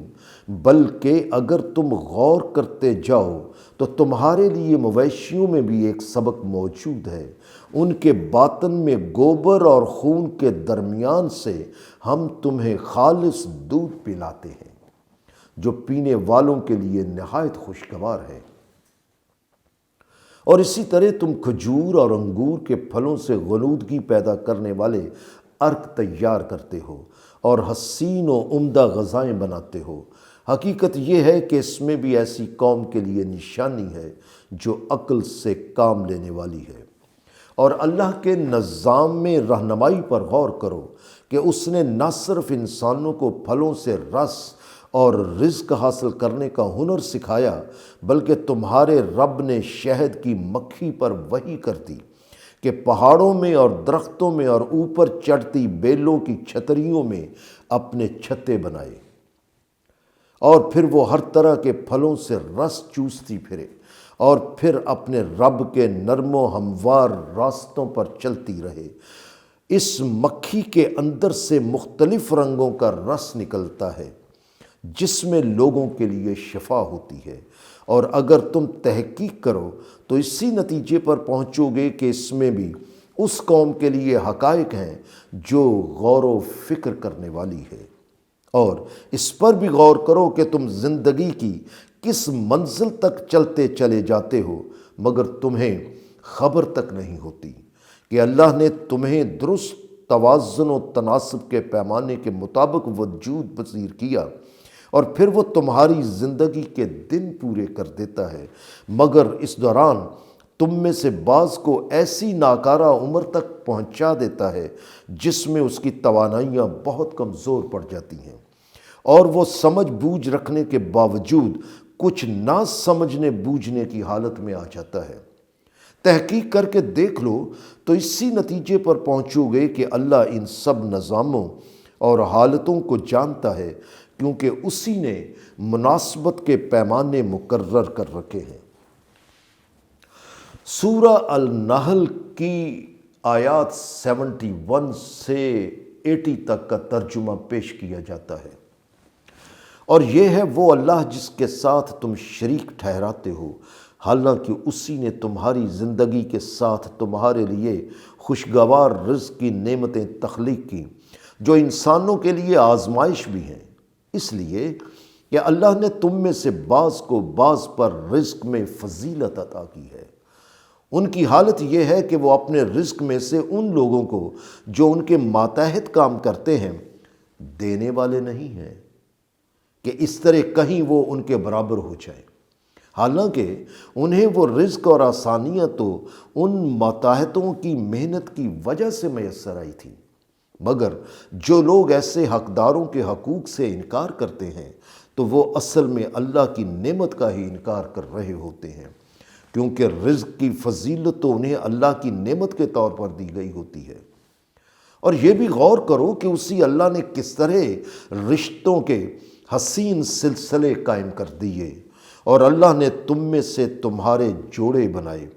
بلکہ اگر تم غور کرتے جاؤ تو تمہارے لیے مویشیوں میں بھی ایک سبق موجود ہے، ان کے باطن میں گوبر اور خون کے درمیان سے ہم تمہیں خالص دودھ پلاتے ہیں جو پینے والوں کے لیے نہایت خوشگوار ہے، اور اسی طرح تم کھجور اور انگور کے پھلوں سے غنودگی پیدا کرنے والے عرق تیار کرتے ہو اور حسین و عمدہ غذائیں بناتے ہو۔ حقیقت یہ ہے کہ اس میں بھی ایسی قوم کے لیے نشانی ہے جو عقل سے کام لینے والی ہے، اور اللہ کے نظام میں رہنمائی پر غور کرو کہ اس نے نہ صرف انسانوں کو پھلوں سے رس اور رزق حاصل کرنے کا ہنر سکھایا، بلکہ تمہارے رب نے شہد کی مکھی پر وحی کر دی کہ پہاڑوں میں اور درختوں میں اور اوپر چڑھتی بیلوں کی چھتریوں میں اپنے چھتے بنائے، اور پھر وہ ہر طرح کے پھلوں سے رس چوستی پھرے، اور پھر اپنے رب کے نرم و ہموار راستوں پر چلتی رہے۔ اس مکھی کے اندر سے مختلف رنگوں کا رس نکلتا ہے جس میں لوگوں کے لیے شفا ہوتی ہے، اور اگر تم تحقیق کرو تو اسی نتیجے پر پہنچو گے کہ اس میں بھی اس قوم کے لیے حقائق ہیں جو غور و فکر کرنے والی ہے۔ اور اس پر بھی غور کرو کہ تم زندگی کی کس منزل تک چلتے چلے جاتے ہو، مگر تمہیں خبر تک نہیں ہوتی کہ اللہ نے تمہیں درست توازن و تناسب کے پیمانے کے مطابق وجود پذیر کیا، اور پھر وہ تمہاری زندگی کے دن پورے کر دیتا ہے، مگر اس دوران تم میں سے بعض کو ایسی ناکارہ عمر تک پہنچا دیتا ہے جس میں اس کی توانائیاں بہت کمزور پڑ جاتی ہیں، اور وہ سمجھ بوجھ رکھنے کے باوجود کچھ نہ سمجھنے بوجھنے کی حالت میں آ جاتا ہے۔ تحقیق کر کے دیکھ لو تو اسی نتیجے پر پہنچو گے کہ اللہ ان سب نظاموں اور حالتوں کو جانتا ہے، کیونکہ اسی نے مناسبت کے پیمانے مقرر کر رکھے ہیں۔ سورہ النحل کی آیات 71 سے 80 تک کا ترجمہ پیش کیا جاتا ہے، اور یہ ہے وہ اللہ جس کے ساتھ تم شریک ٹھہراتے ہو، حالانکہ اسی نے تمہاری زندگی کے ساتھ تمہارے لیے خوشگوار رزق کی نعمتیں تخلیق کی، جو انسانوں کے لیے آزمائش بھی ہیں، اس لیے کہ اللہ نے تم میں سے بعض کو بعض پر رزق میں فضیلت عطا کی ہے۔ ان کی حالت یہ ہے کہ وہ اپنے رزق میں سے ان لوگوں کو جو ان کے ماتحت کام کرتے ہیں دینے والے نہیں ہیں کہ اس طرح کہیں وہ ان کے برابر ہو جائے، حالانکہ انہیں وہ رزق اور آسانیاں تو ان ماتحتوں کی محنت کی وجہ سے میسر آئی تھی، مگر جو لوگ ایسے حقداروں کے حقوق سے انکار کرتے ہیں تو وہ اصل میں اللہ کی نعمت کا ہی انکار کر رہے ہوتے ہیں، کیونکہ رزق کی فضیلت تو انہیں اللہ کی نعمت کے طور پر دی گئی ہوتی ہے۔ اور یہ بھی غور کرو کہ اسی اللہ نے کس طرح رشتوں کے حسین سلسلے قائم کر دیے، اور اللہ نے تم میں سے تمہارے جوڑے بنائے،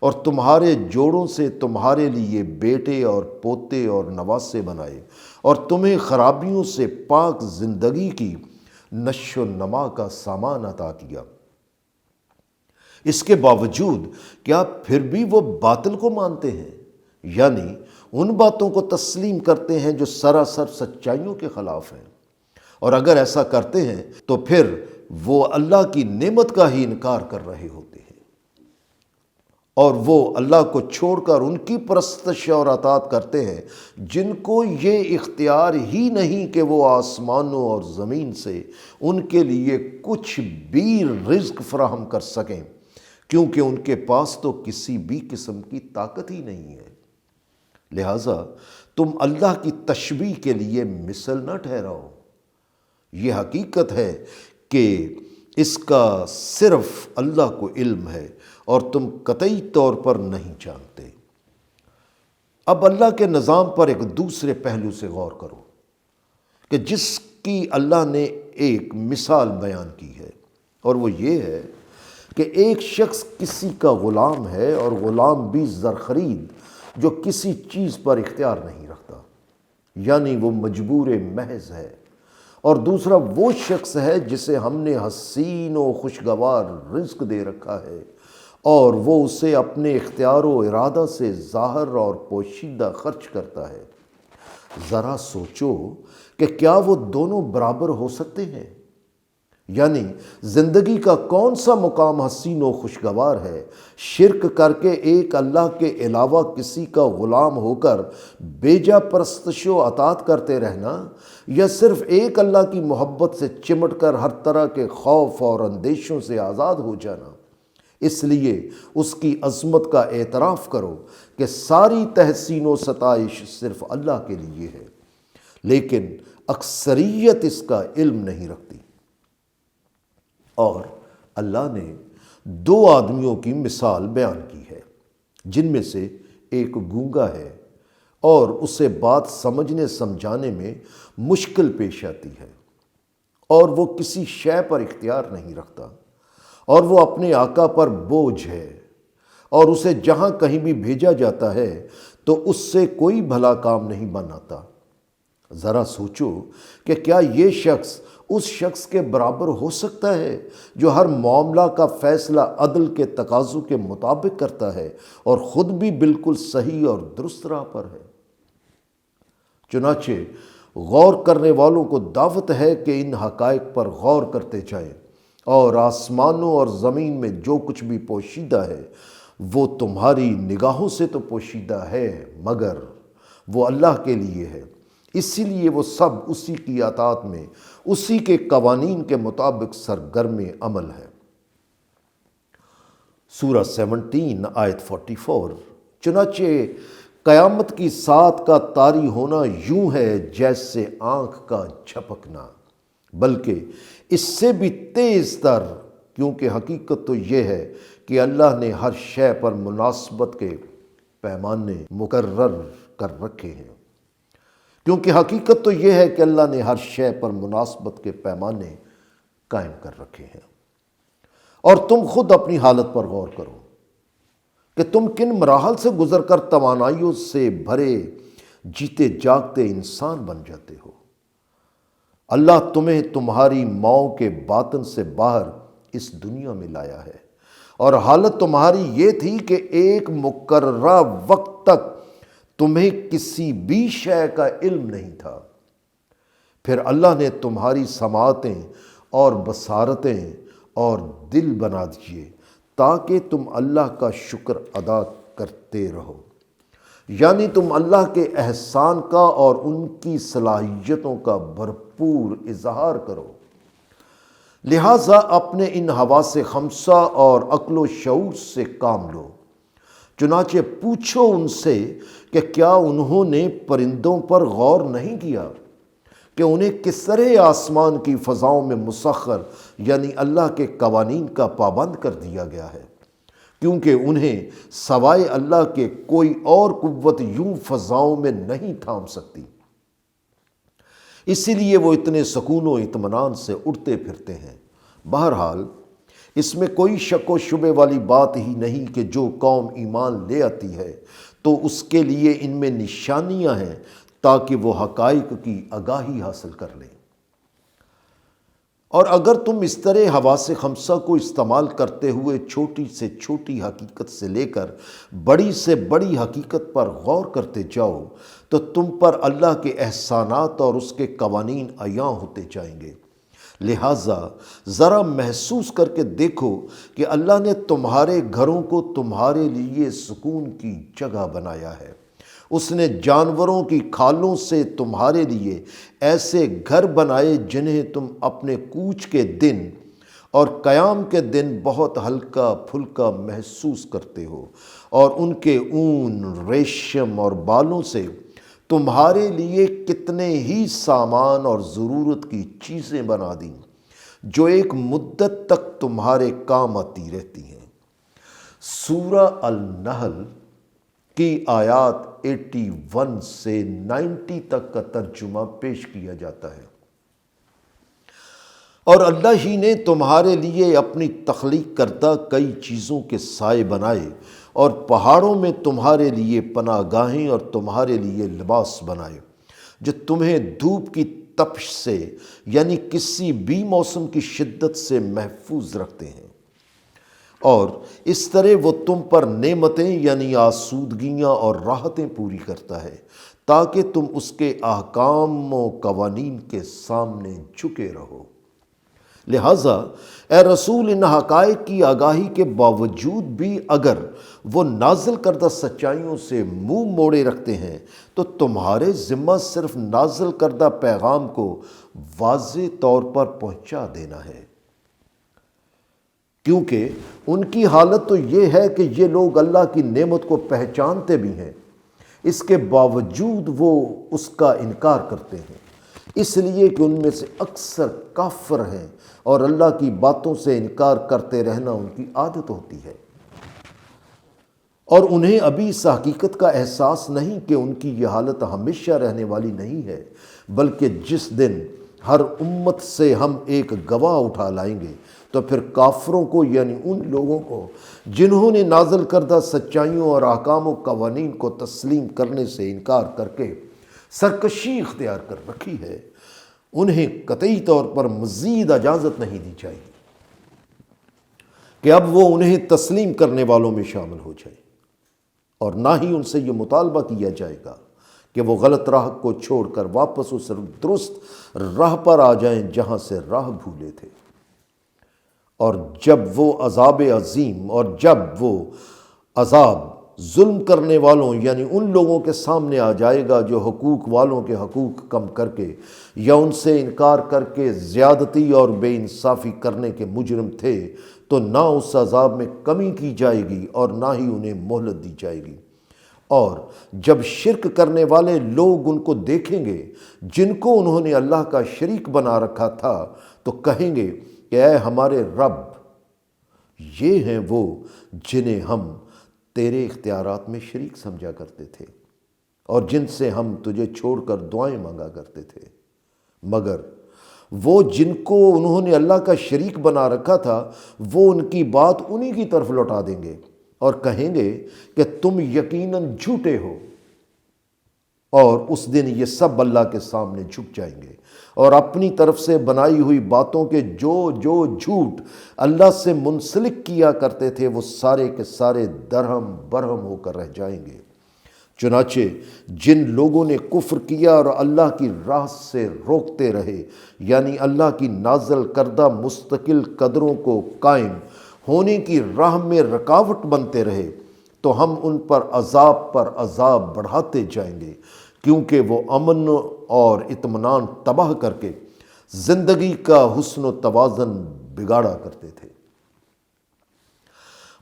اور تمہارے جوڑوں سے تمہارے لیے بیٹے اور پوتے اور نواسے بنائے، اور تمہیں خرابیوں سے پاک زندگی کی نشو و نما کا سامان عطا کیا۔ اس کے باوجود کیا پھر بھی وہ باطل کو مانتے ہیں، یعنی ان باتوں کو تسلیم کرتے ہیں جو سراسر سچائیوں کے خلاف ہیں؟ اور اگر ایسا کرتے ہیں تو پھر وہ اللہ کی نعمت کا ہی انکار کر رہے ہوتے ہیں، اور وہ اللہ کو چھوڑ کر ان کی پرستش اور اطاعت کرتے ہیں جن کو یہ اختیار ہی نہیں کہ وہ آسمانوں اور زمین سے ان کے لیے کچھ بھی رزق فراہم کر سکیں، کیونکہ ان کے پاس تو کسی بھی قسم کی طاقت ہی نہیں ہے۔ لہٰذا تم اللہ کی تشبیہ کے لیے مثل نہ ٹھہراؤ۔ یہ حقیقت ہے کہ اس کا صرف اللہ کو علم ہے اور تم قطعی طور پر نہیں جانتے۔ اب اللہ کے نظام پر ایک دوسرے پہلو سے غور کرو کہ جس کی اللہ نے ایک مثال بیان کی ہے، اور وہ یہ ہے کہ ایک شخص کسی کا غلام ہے، اور غلام بھی زرخرید جو کسی چیز پر اختیار نہیں رکھتا، یعنی وہ مجبور محض ہے، اور دوسرا وہ شخص ہے جسے ہم نے حسین و خوشگوار رزق دے رکھا ہے، اور وہ اسے اپنے اختیار و ارادہ سے ظاہر اور پوشیدہ خرچ کرتا ہے۔ ذرا سوچو کہ کیا وہ دونوں برابر ہو سکتے ہیں؟ یعنی زندگی کا کون سا مقام حسین و خوشگوار ہے، شرک کر کے ایک اللہ کے علاوہ کسی کا غلام ہو کر بیجا پرستش و اطاعت کرتے رہنا، یا صرف ایک اللہ کی محبت سے چمٹ کر ہر طرح کے خوف اور اندیشوں سے آزاد ہو جانا؟ اس لیے اس کی عظمت کا اعتراف کرو کہ ساری تحسین و ستائش صرف اللہ کے لیے ہے، لیکن اکثریت اس کا علم نہیں رکھتی۔ اور اللہ نے 2 آدمیوں کی مثال بیان کی ہے جن میں سے ایک گونگا ہے اور اسے بات سمجھنے سمجھانے میں مشکل پیش آتی ہے، اور وہ کسی شے پر اختیار نہیں رکھتا، اور وہ اپنے آقا پر بوجھ ہے، اور اسے جہاں کہیں بھی بھیجا جاتا ہے تو اس سے کوئی بھلا کام نہیں بناتا۔ ذرا سوچو کہ کیا یہ شخص اس شخص کے برابر ہو سکتا ہے جو ہر معاملہ کا فیصلہ عدل کے تقاضوں کے مطابق کرتا ہے اور خود بھی بالکل صحیح اور درست راہ پر ہے؟ چنانچہ غور کرنے والوں کو دعوت ہے کہ ان حقائق پر غور کرتے جائیں، اور آسمانوں اور زمین میں جو کچھ بھی پوشیدہ ہے وہ تمہاری نگاہوں سے تو پوشیدہ ہے، مگر وہ اللہ کے لیے ہے، اسی لیے وہ سب اسی کی اطاعت میں اسی کے قوانین کے مطابق سرگرم عمل ہے۔ سورہ 17 آیت 44۔ چنانچہ قیامت کی سات کا طاری ہونا یوں ہے جیسے آنکھ کا جھپکنا، بلکہ اس سے بھی تیز تر، کیونکہ حقیقت تو یہ ہے کہ اللہ نے ہر شے پر مناسبت کے پیمانے مقرر کر رکھے ہیں۔ کیونکہ حقیقت تو یہ ہے کہ اللہ نے ہر شے پر مناسبت کے پیمانے قائم کر رکھے ہیں۔ اور تم خود اپنی حالت پر غور کرو کہ تم کن مراحل سے گزر کر توانائیوں سے بھرے جیتے جاگتے انسان بن جاتے ہو۔ اللہ تمہیں تمہاری ماؤں کے باطن سے باہر اس دنیا میں لایا ہے، اور حالت تمہاری یہ تھی کہ ایک مقررہ وقت تک تمہیں کسی بھی شے کا علم نہیں تھا۔ پھر اللہ نے تمہاری سماعتیں اور بصارتیں اور دل بنا دیے تاکہ تم اللہ کا شکر ادا کرتے رہو، یعنی تم اللہ کے احسان کا اور ان کی صلاحیتوں کا بھرپور اظہار کرو۔ لہٰذا اپنے ان حواس خمسہ اور عقل و شعور سے کام لو۔ چنانچہ پوچھو ان سے کہ کیا انہوں نے پرندوں پر غور نہیں کیا کہ انہیں کس طرح آسمان کی فضاؤں میں مسخر یعنی اللہ کے قوانین کا پابند کر دیا گیا ہے، کیونکہ انہیں سوائے اللہ کے کوئی اور قوت یوں فضاؤں میں نہیں تھام سکتی، اسی لیے وہ اتنے سکون و اطمینان سے اڑتے پھرتے ہیں۔ بہرحال اس میں کوئی شک و شبے والی بات ہی نہیں کہ جو قوم ایمان لے آتی ہے تو اس کے لیے ان میں نشانیاں ہیں تاکہ وہ حقائق کی آگاہی حاصل کر لیں۔ اور اگر تم اس طرح حواس خمسہ کو استعمال کرتے ہوئے چھوٹی سے چھوٹی حقیقت سے لے کر بڑی سے بڑی حقیقت پر غور کرتے جاؤ تو تم پر اللہ کے احسانات اور اس کے قوانین عیاں ہوتے جائیں گے۔ لہٰذا ذرا محسوس کر کے دیکھو کہ اللہ نے تمہارے گھروں کو تمہارے لیے سکون کی جگہ بنایا ہے۔ اس نے جانوروں کی کھالوں سے تمہارے لیے ایسے گھر بنائے جنہیں تم اپنے کوچ کے دن اور قیام کے دن بہت ہلکا پھلکا محسوس کرتے ہو، اور ان کے اون، ریشم اور بالوں سے تمہارے لیے کتنے ہی سامان اور ضرورت کی چیزیں بنا دیں جو ایک مدت تک تمہارے کام آتی رہتی ہیں۔ سورہ النحل کی آیات 81 سے 90 تک کا ترجمہ پیش کیا جاتا ہے۔ اور اللہ ہی نے تمہارے لیے اپنی تخلیق کردہ کئی چیزوں کے سائے بنائے اور پہاڑوں میں تمہارے لیے پناہ گاہیں اور تمہارے لیے لباس بنائے جو تمہیں دھوپ کی تپش سے یعنی کسی بھی موسم کی شدت سے محفوظ رکھتے ہیں، اور اس طرح وہ تم پر نعمتیں یعنی آسودگیاں اور راحتیں پوری کرتا ہے تاکہ تم اس کے احکام و قوانین کے سامنے جھکے رہو۔ لہٰذا اے رسول، ان حقائق کی آگاہی کے باوجود بھی اگر وہ نازل کردہ سچائیوں سے منہ موڑے رکھتے ہیں تو تمہارے ذمہ صرف نازل کردہ پیغام کو واضح طور پر پہنچا دینا ہے، کیونکہ ان کی حالت تو یہ ہے کہ یہ لوگ اللہ کی نعمت کو پہچانتے بھی ہیں، اس کے باوجود وہ اس کا انکار کرتے ہیں۔ اس لیے کہ ان میں سے اکثر کافر ہیں اور اللہ کی باتوں سے انکار کرتے رہنا ان کی عادت ہوتی ہے، اور انہیں ابھی اس حقیقت کا احساس نہیں کہ ان کی یہ حالت ہمیشہ رہنے والی نہیں ہے، بلکہ جس دن ہر امت سے ہم ایک گواہ اٹھا لائیں گے تو پھر کافروں کو، یعنی ان لوگوں کو جنہوں نے نازل کردہ سچائیوں اور احکام و قوانین کو تسلیم کرنے سے انکار کر کے سرکشی اختیار کر رکھی ہے، انہیں قطعی طور پر مزید اجازت نہیں دی جائے گی کہ اب وہ انہیں تسلیم کرنے والوں میں شامل ہو جائے، اور نہ ہی ان سے یہ مطالبہ کیا جائے گا کہ وہ غلط راہ کو چھوڑ کر واپس اس درست راہ پر آ جائیں جہاں سے راہ بھولے تھے۔ اور جب وہ عذاب عظیم، اور جب وہ عذاب ظلم کرنے والوں یعنی ان لوگوں کے سامنے آ جائے گا جو حقوق والوں کے حقوق کم کر کے یا ان سے انکار کر کے زیادتی اور بے انصافی کرنے کے مجرم تھے، تو نہ اس عذاب میں کمی کی جائے گی اور نہ ہی انہیں مہلت دی جائے گی۔ اور جب شرک کرنے والے لوگ ان کو دیکھیں گے جن کو انہوں نے اللہ کا شریک بنا رکھا تھا، تو کہیں گے کہ اے ہمارے رب، یہ ہیں وہ جنہیں ہم تیرے اختیارات میں شریک سمجھا کرتے تھے اور جن سے ہم تجھے چھوڑ کر دعائیں مانگا کرتے تھے، مگر وہ جن کو انہوں نے اللہ کا شریک بنا رکھا تھا وہ ان کی بات انہی کی طرف لوٹا دیں گے اور کہیں گے کہ تم یقیناً جھوٹے ہو، اور اس دن یہ سب اللہ کے سامنے جھک جائیں گے اور اپنی طرف سے بنائی ہوئی باتوں کے جو جھوٹ اللہ سے منسلک کیا کرتے تھے وہ سارے کے سارے درہم برہم ہو کر رہ جائیں گے۔ چنانچہ جن لوگوں نے کفر کیا اور اللہ کی راہ سے روکتے رہے، یعنی اللہ کی نازل کردہ مستقل قدروں کو قائم ہونے کی راہ میں رکاوٹ بنتے رہے، تو ہم ان پر عذاب بڑھاتے جائیں گے، کیونکہ وہ امن اور اطمینان تباہ کر کے زندگی کا حسن و توازن بگاڑا کرتے تھے۔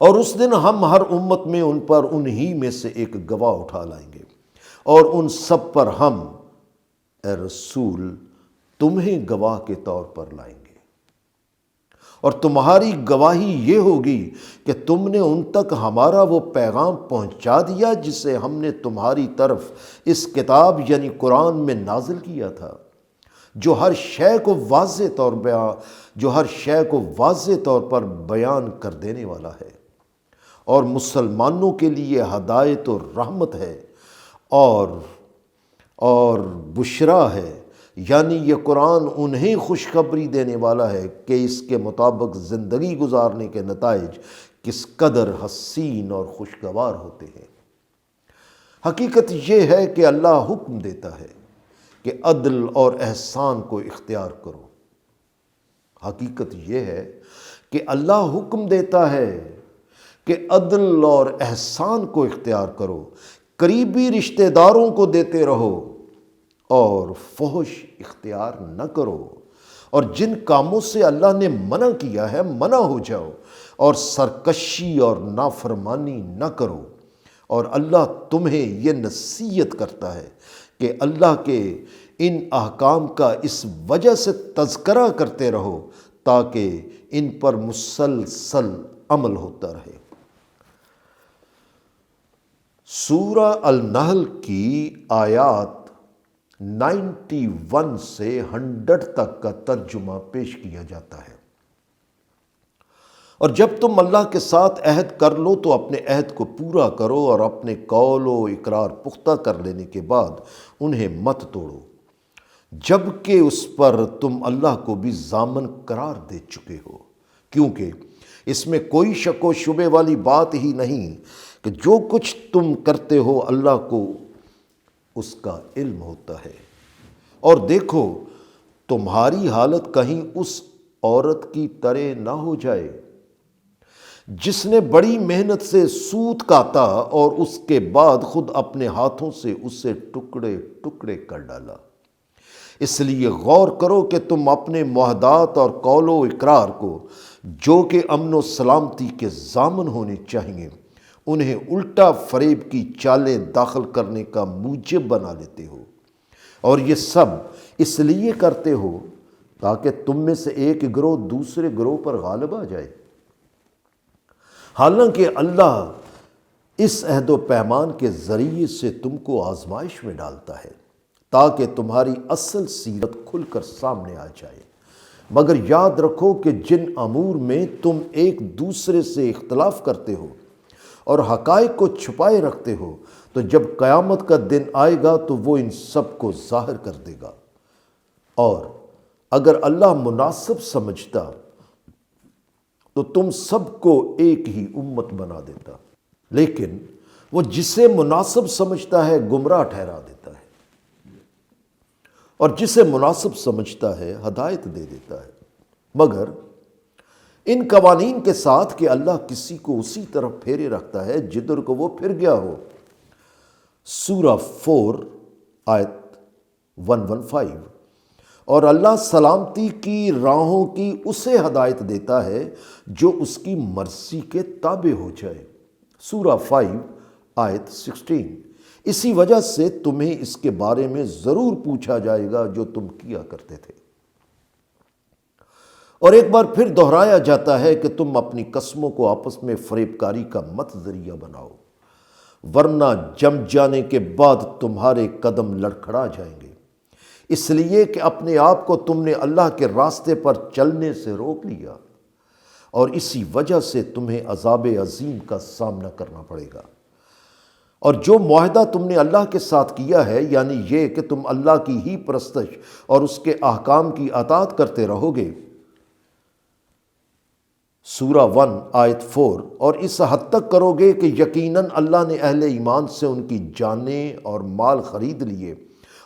اور اس دن ہم ہر امت میں ان پر انہی میں سے ایک گواہ اٹھا لائیں گے، اور ان سب پر ہم اے رسول تمہیں گواہ کے طور پر لائیں گے، اور تمہاری گواہی یہ ہوگی کہ تم نے ان تک ہمارا وہ پیغام پہنچا دیا جسے ہم نے تمہاری طرف اس کتاب یعنی قرآن میں نازل کیا تھا، جو ہر شے کو واضح طور پر بیان کر دینے والا ہے اور مسلمانوں کے لیے ہدایت و رحمت ہے اور بشرا ہے، یعنی یہ قرآن انہیں خوشخبری دینے والا ہے کہ اس کے مطابق زندگی گزارنے کے نتائج کس قدر حسین اور خوشگوار ہوتے ہیں۔ حقیقت یہ ہے کہ اللہ حکم دیتا ہے کہ عدل اور احسان کو اختیار کرو۔ حقیقت یہ ہے کہ اللہ حکم دیتا ہے کہ عدل اور احسان کو اختیار کرو، قریبی رشتہ داروں کو دیتے رہو اور فحش اختیار نہ کرو، اور جن کاموں سے اللہ نے منع کیا ہے منع ہو جاؤ، اور سرکشی اور نافرمانی نہ کرو۔ اور اللہ تمہیں یہ نصیحت کرتا ہے کہ اللہ کے ان احکام کا اس وجہ سے تذکرہ کرتے رہو تاکہ ان پر مسلسل عمل ہوتا رہے۔ سورہ النحل کی آیات 91 سے 100 تک کا ترجمہ پیش کیا جاتا ہے۔ اور جب تم اللہ کے ساتھ عہد کر لو تو اپنے عہد کو پورا کرو، اور اپنے قول و اقرار پختہ کر لینے کے بعد انہیں مت توڑو، جبکہ اس پر تم اللہ کو بھی ضامن قرار دے چکے ہو، کیونکہ اس میں کوئی شک و شبے والی بات ہی نہیں کہ جو کچھ تم کرتے ہو اللہ کو اس کا علم ہوتا ہے۔ اور دیکھو تمہاری حالت کہیں اس عورت کی طرح نہ ہو جائے جس نے بڑی محنت سے سوت کاتا اور اس کے بعد خود اپنے ہاتھوں سے اسے ٹکڑے ٹکڑے کر ڈالا۔ اس لیے غور کرو کہ تم اپنے معاہدات اور قول و اقرار کو جو کہ امن و سلامتی کے ضامن ہونے چاہیے انہیں الٹا فریب کی چالیں داخل کرنے کا موجب بنا لیتے ہو، اور یہ سب اس لیے کرتے ہو تاکہ تم میں سے ایک گروہ دوسرے گروہ پر غالب آ جائے۔ حالانکہ اللہ اس عہد و پیمان کے ذریعے سے تم کو آزمائش میں ڈالتا ہے تاکہ تمہاری اصل سیرت کھل کر سامنے آ جائے، مگر یاد رکھو کہ جن امور میں تم ایک دوسرے سے اختلاف کرتے ہو اور حقائق کو چھپائے رکھتے ہو، تو جب قیامت کا دن آئے گا تو وہ ان سب کو ظاہر کر دے گا۔ اور اگر اللہ مناسب سمجھتا تو تم سب کو ایک ہی امت بنا دیتا، لیکن وہ جسے مناسب سمجھتا ہے گمراہ ٹھہرا دیتا ہے اور جسے مناسب سمجھتا ہے ہدایت دے دیتا ہے، مگر ان قوانین کے ساتھ کہ اللہ کسی کو اسی طرف پھیرے رکھتا ہے جدھر کو وہ پھر گیا ہو۔ سورہ 4 آیت 115۔ اور اللہ سلامتی کی راہوں کی اسے ہدایت دیتا ہے جو اس کی مرضی کے تابع ہو جائے۔ سورہ 5 آیت 16۔ اسی وجہ سے تمہیں اس کے بارے میں ضرور پوچھا جائے گا جو تم کیا کرتے تھے، اور ایک بار پھر دہرایا جاتا ہے کہ تم اپنی قسموں کو آپس میں فریب کاری کا مت ذریعہ بناؤ، ورنہ جم جانے کے بعد تمہارے قدم لڑکھڑا جائیں گے، اس لیے کہ اپنے آپ کو تم نے اللہ کے راستے پر چلنے سے روک لیا، اور اسی وجہ سے تمہیں عذاب عظیم کا سامنا کرنا پڑے گا۔ اور جو معاہدہ تم نے اللہ کے ساتھ کیا ہے، یعنی یہ کہ تم اللہ کی ہی پرستش اور اس کے احکام کی اطاعت کرتے رہو گے، سورہ 1 آیت 4، اور اس حد تک کرو گے کہ یقیناً اللہ نے اہل ایمان سے ان کی جانیں اور مال خرید لیے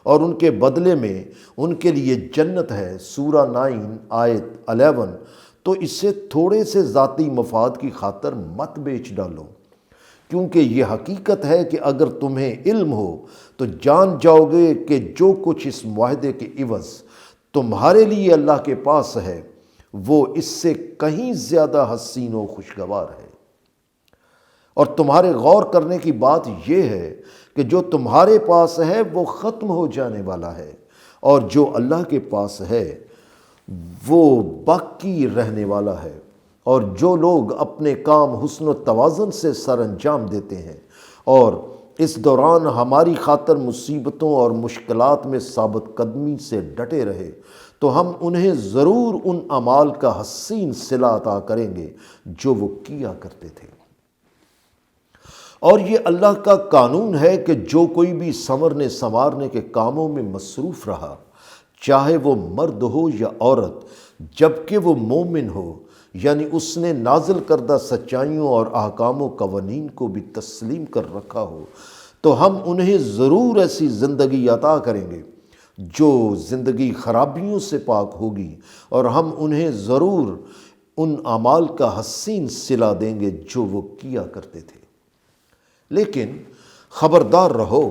اور ان کے بدلے میں ان کے لیے جنت ہے، سورہ 9 آیت 11۔ تو اسے تھوڑے سے ذاتی مفاد کی خاطر مت بیچ ڈالو، کیونکہ یہ حقیقت ہے کہ اگر تمہیں علم ہو تو جان جاؤ گے کہ جو کچھ اس معاہدے کے عوض تمہارے لیے اللہ کے پاس ہے وہ اس سے کہیں زیادہ حسین و خوشگوار ہے۔ اور تمہارے غور کرنے کی بات یہ ہے کہ جو تمہارے پاس ہے وہ ختم ہو جانے والا ہے، اور جو اللہ کے پاس ہے وہ باقی رہنے والا ہے۔ اور جو لوگ اپنے کام حسن و توازن سے سر انجام دیتے ہیں اور اس دوران ہماری خاطر مصیبتوں اور مشکلات میں ثابت قدمی سے ڈٹے رہے، تو ہم انہیں ضرور ان اعمال کا حسین صلہ عطا کریں گے جو وہ کیا کرتے تھے۔ اور یہ اللہ کا قانون ہے کہ جو کوئی بھی سنورنے سنوارنے کے کاموں میں مصروف رہا، چاہے وہ مرد ہو یا عورت، جبکہ وہ مومن ہو، یعنی اس نے نازل کردہ سچائیوں اور احکام و قوانین کو بھی تسلیم کر رکھا ہو، تو ہم انہیں ضرور ایسی زندگی عطا کریں گے جو زندگی خرابیوں سے پاک ہوگی، اور ہم انہیں ضرور ان اعمال کا حسین صلہ دیں گے جو وہ کیا کرتے تھے۔ لیکن خبردار رہو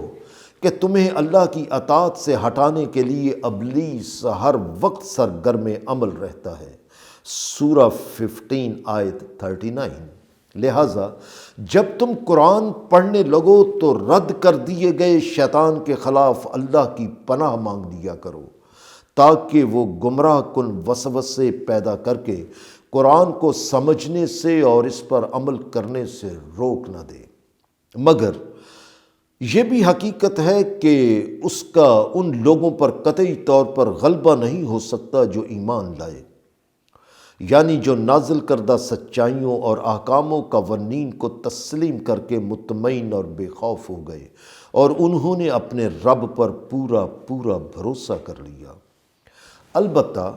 کہ تمہیں اللہ کی اطاعت سے ہٹانے کے لیے ابلیس ہر وقت سرگرم عمل رہتا ہے، سورہ 15 آیت 39۔ لہٰذا جب تم قرآن پڑھنے لگو تو رد کر دیے گئے شیطان کے خلاف اللہ کی پناہ مانگ دیا کرو، تاکہ وہ گمراہ کن وسوسے پیدا کر کے قرآن کو سمجھنے سے اور اس پر عمل کرنے سے روک نہ دے۔ مگر یہ بھی حقیقت ہے کہ اس کا ان لوگوں پر قطعی طور پر غلبہ نہیں ہو سکتا جو ایمان لائے، یعنی جو نازل کردہ سچائیوں اور احکام و قوانین کو تسلیم کر کے مطمئن اور بے خوف ہو گئے اور انہوں نے اپنے رب پر پورا پورا بھروسہ کر لیا۔ البتہ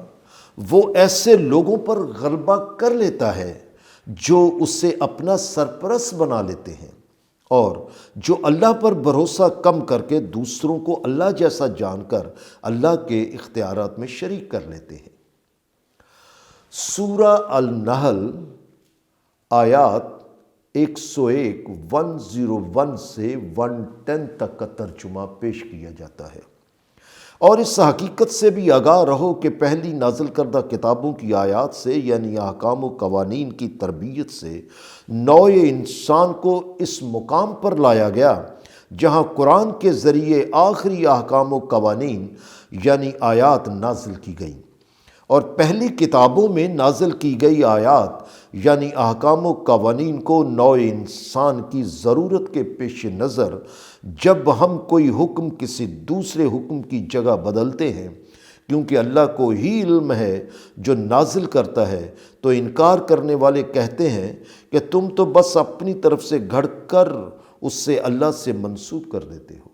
وہ ایسے لوگوں پر غلبہ کر لیتا ہے جو اسے اپنا سرپرست بنا لیتے ہیں اور جو اللہ پر بھروسہ کم کر کے دوسروں کو اللہ جیسا جان کر اللہ کے اختیارات میں شریک کر لیتے ہیں۔ سورہ النحل آیات 101 101 سے 110 تک کا ترجمہ پیش کیا جاتا ہے۔ اور اس حقیقت سے بھی آگاہ رہو کہ پہلی نازل کردہ کتابوں کی آیات سے، یعنی احکام و قوانین کی تربیت سے، نوع انسان کو اس مقام پر لایا گیا جہاں قرآن کے ذریعے آخری احکام و قوانین یعنی آیات نازل کی گئیں، اور پہلی کتابوں میں نازل کی گئی آیات یعنی احکام و قوانین کو نوع انسان کی ضرورت کے پیش نظر جب ہم کوئی حکم کسی دوسرے حکم کی جگہ بدلتے ہیں، کیونکہ اللہ کو ہی علم ہے جو نازل کرتا ہے، تو انکار کرنے والے کہتے ہیں کہ تم تو بس اپنی طرف سے گھڑ کر اس سے اللہ سے منسوب کر دیتے ہو۔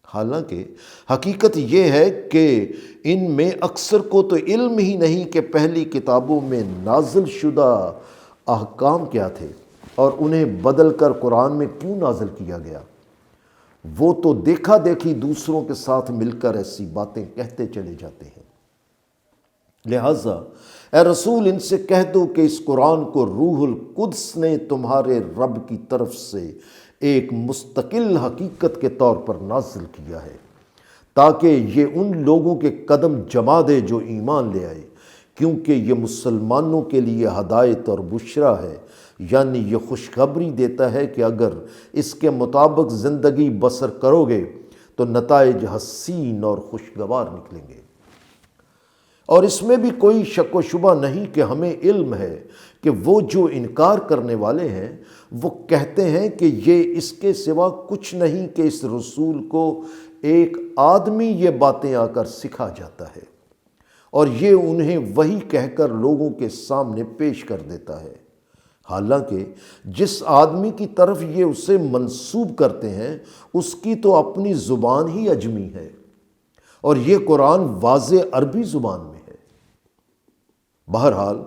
حالانکہ حقیقت یہ ہے کہ ان میں اکثر کو تو علم ہی نہیں کہ پہلی کتابوں میں نازل شدہ احکام کیا تھے اور انہیں بدل کر قرآن میں کیوں نازل کیا گیا۔ وہ تو دیکھا دیکھی دوسروں کے ساتھ مل کر ایسی باتیں کہتے چلے جاتے ہیں۔ لہٰذا اے رسول ان سے کہہ دو کہ اس قرآن کو روح القدس نے تمہارے رب کی طرف سے ایک مستقل حقیقت کے طور پر نازل کیا ہے، تاکہ یہ ان لوگوں کے قدم جما دے جو ایمان لے آئے، کیونکہ یہ مسلمانوں کے لیے ہدایت اور بشرا ہے، یعنی یہ خوشخبری دیتا ہے کہ اگر اس کے مطابق زندگی بسر کرو گے تو نتائج حسین اور خوشگوار نکلیں گے۔ اور اس میں بھی کوئی شک و شبہ نہیں کہ ہمیں علم ہے کہ وہ جو انکار کرنے والے ہیں وہ کہتے ہیں کہ یہ اس کے سوا کچھ نہیں کہ اس رسول کو ایک آدمی یہ باتیں آ کر سکھا جاتا ہے اور یہ انہیں وہی کہہ کر لوگوں کے سامنے پیش کر دیتا ہے، حالانکہ جس آدمی کی طرف یہ اسے منسوب کرتے ہیں اس کی تو اپنی زبان ہی اجمی ہے، اور یہ قرآن واضح عربی زبان میں ہے۔ بہرحال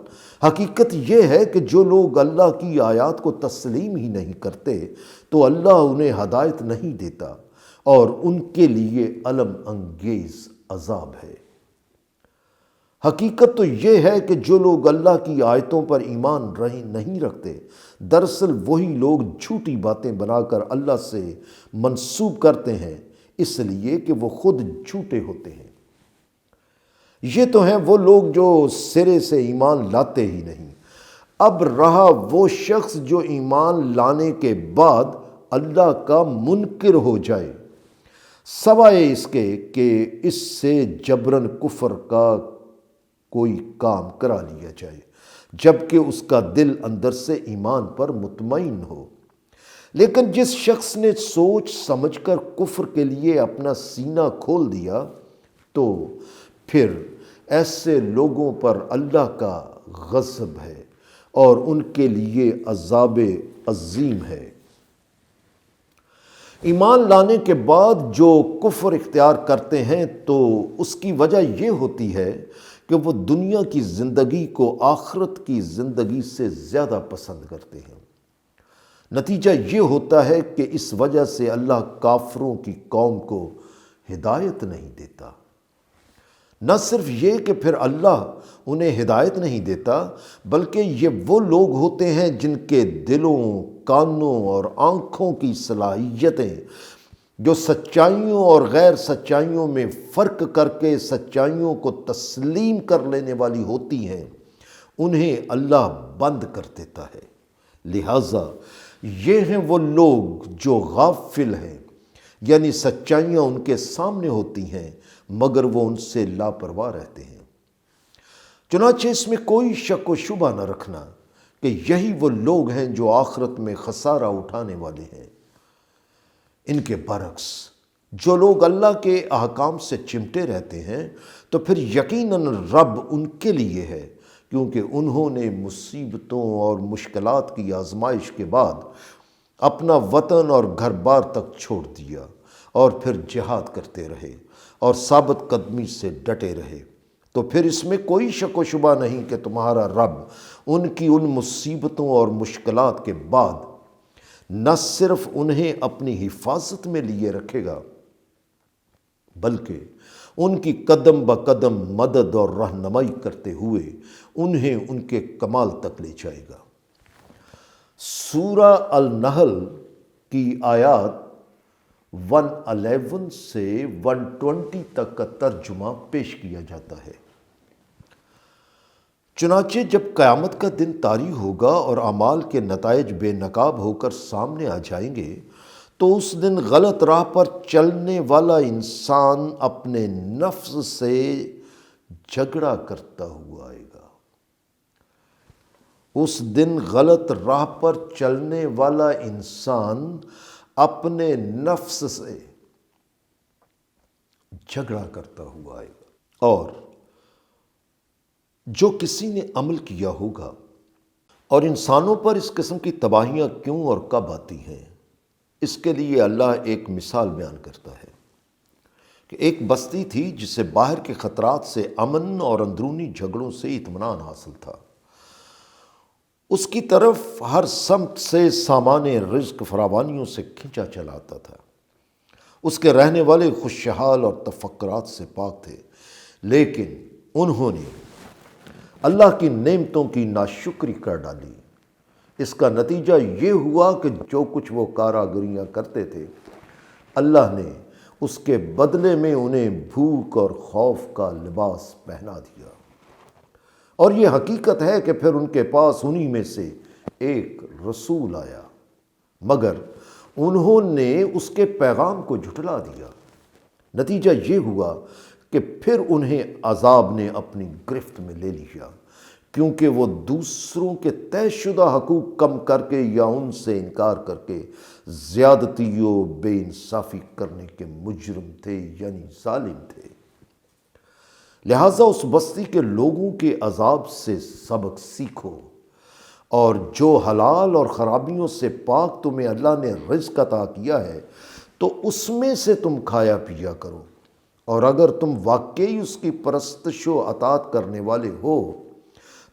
حقیقت یہ ہے کہ جو لوگ اللہ کی آیات کو تسلیم ہی نہیں کرتے تو اللہ انہیں ہدایت نہیں دیتا اور ان کے لیے الم انگیز عذاب ہے۔ حقیقت تو یہ ہے کہ جو لوگ اللہ کی آیتوں پر ایمان نہیں رکھتے دراصل وہی لوگ جھوٹی باتیں بنا کر اللہ سے منسوب کرتے ہیں، اس لیے کہ وہ خود جھوٹے ہوتے ہیں۔ یہ تو ہیں وہ لوگ جو سرے سے ایمان لاتے ہی نہیں۔ اب رہا وہ شخص جو ایمان لانے کے بعد اللہ کا منکر ہو جائے، سوائے اس کے کہ اس سے جبراً کفر کا کوئی کام کرا لیا جائے، جبکہ اس کا دل اندر سے ایمان پر مطمئن ہو۔ لیکن جس شخص نے سوچ سمجھ کر کفر کے لیے اپنا سینہ کھول دیا تو پھر ایسے لوگوں پر اللہ کا غضب ہے اور ان کے لیے عذاب عظیم ہے۔ ایمان لانے کے بعد جو کفر اختیار کرتے ہیں تو اس کی وجہ یہ ہوتی ہے کہ وہ دنیا کی زندگی کو آخرت کی زندگی سے زیادہ پسند کرتے ہیں۔ نتیجہ یہ ہوتا ہے کہ اس وجہ سے اللہ کافروں کی قوم کو ہدایت نہیں دیتا۔ نہ صرف یہ کہ پھر اللہ انہیں ہدایت نہیں دیتا، بلکہ یہ وہ لوگ ہوتے ہیں جن کے دلوں، کانوں اور آنکھوں کی صلاحیتیں جو سچائیوں اور غیر سچائیوں میں فرق کر کے سچائیوں کو تسلیم کر لینے والی ہوتی ہیں، انہیں اللہ بند کر دیتا ہے۔ لہٰذا یہ ہیں وہ لوگ جو غافل ہیں، یعنی سچائیاں ان کے سامنے ہوتی ہیں مگر وہ ان سے لاپرواہ رہتے ہیں۔ چنانچہ اس میں کوئی شک و شبہ نہ رکھنا کہ یہی وہ لوگ ہیں جو آخرت میں خسارہ اٹھانے والے ہیں۔ ان کے برعکس جو لوگ اللہ کے احکام سے چمٹے رہتے ہیں تو پھر یقیناً رب ان کے لیے ہے، کیونکہ انہوں نے مصیبتوں اور مشکلات کی آزمائش کے بعد اپنا وطن اور گھر بار تک چھوڑ دیا اور پھر جہاد کرتے رہے اور ثابت قدمی سے ڈٹے رہے، تو پھر اس میں کوئی شک و شبہ نہیں کہ تمہارا رب ان کی ان مصیبتوں اور مشکلات کے بعد نہ صرف انہیں اپنی حفاظت میں لیے رکھے گا بلکہ ان کی قدم بہ قدم مدد اور رہنمائی کرتے ہوئے انہیں ان کے کمال تک لے جائے گا۔ سورہ النحل کی آیات 111 سے 120 تک کا ترجمہ پیش کیا جاتا ہے۔ چنانچہ جب قیامت کا دن طاری ہوگا اور اعمال کے نتائج بے نقاب ہو کر سامنے آ جائیں گے تو اس دن غلط راہ پر چلنے والا انسان اپنے نفس سے جھگڑا کرتا ہوا آئے گا۔ اس دن غلط راہ پر چلنے والا انسان اپنے نفس سے جھگڑا کرتا ہوا آئے گا۔ اور جو کسی نے عمل کیا ہوگا، اور انسانوں پر اس قسم کی تباہیاں کیوں اور کب آتی ہیں، اس کے لیے اللہ ایک مثال بیان کرتا ہے کہ ایک بستی تھی جسے باہر کے خطرات سے امن اور اندرونی جھگڑوں سے اطمینان حاصل تھا۔ اس کی طرف ہر سمت سے سامان رزق فراوانیوں سے کھنچا چلاتا تھا۔ اس کے رہنے والے خوشحال اور تفکرات سے پاک تھے، لیکن انہوں نے اللہ کی نعمتوں کی ناشکری کر ڈالی۔ اس کا نتیجہ یہ ہوا کہ جو کچھ وہ کاراگریاں کرتے تھے، اللہ نے اس کے بدلے میں انہیں بھوک اور خوف کا لباس پہنا دیا۔ اور یہ حقیقت ہے کہ پھر ان کے پاس انہی میں سے ایک رسول آیا، مگر انہوں نے اس کے پیغام کو جھٹلا دیا۔ نتیجہ یہ ہوا کہ پھر انہیں عذاب نے اپنی گرفت میں لے لیا، کیونکہ وہ دوسروں کے طے شدہ حقوق کم کر کے یا ان سے انکار کر کے زیادتی و بے انصافی کرنے کے مجرم تھے، یعنی ظالم تھے۔ لہٰذا اس بستی کے لوگوں کے عذاب سے سبق سیکھو، اور جو حلال اور خرابیوں سے پاک تمہیں اللہ نے رزق عطا کیا ہے تو اس میں سے تم کھایا پیا کرو، اور اگر تم واقعی اس کی پرستش و اطاعت کرنے والے ہو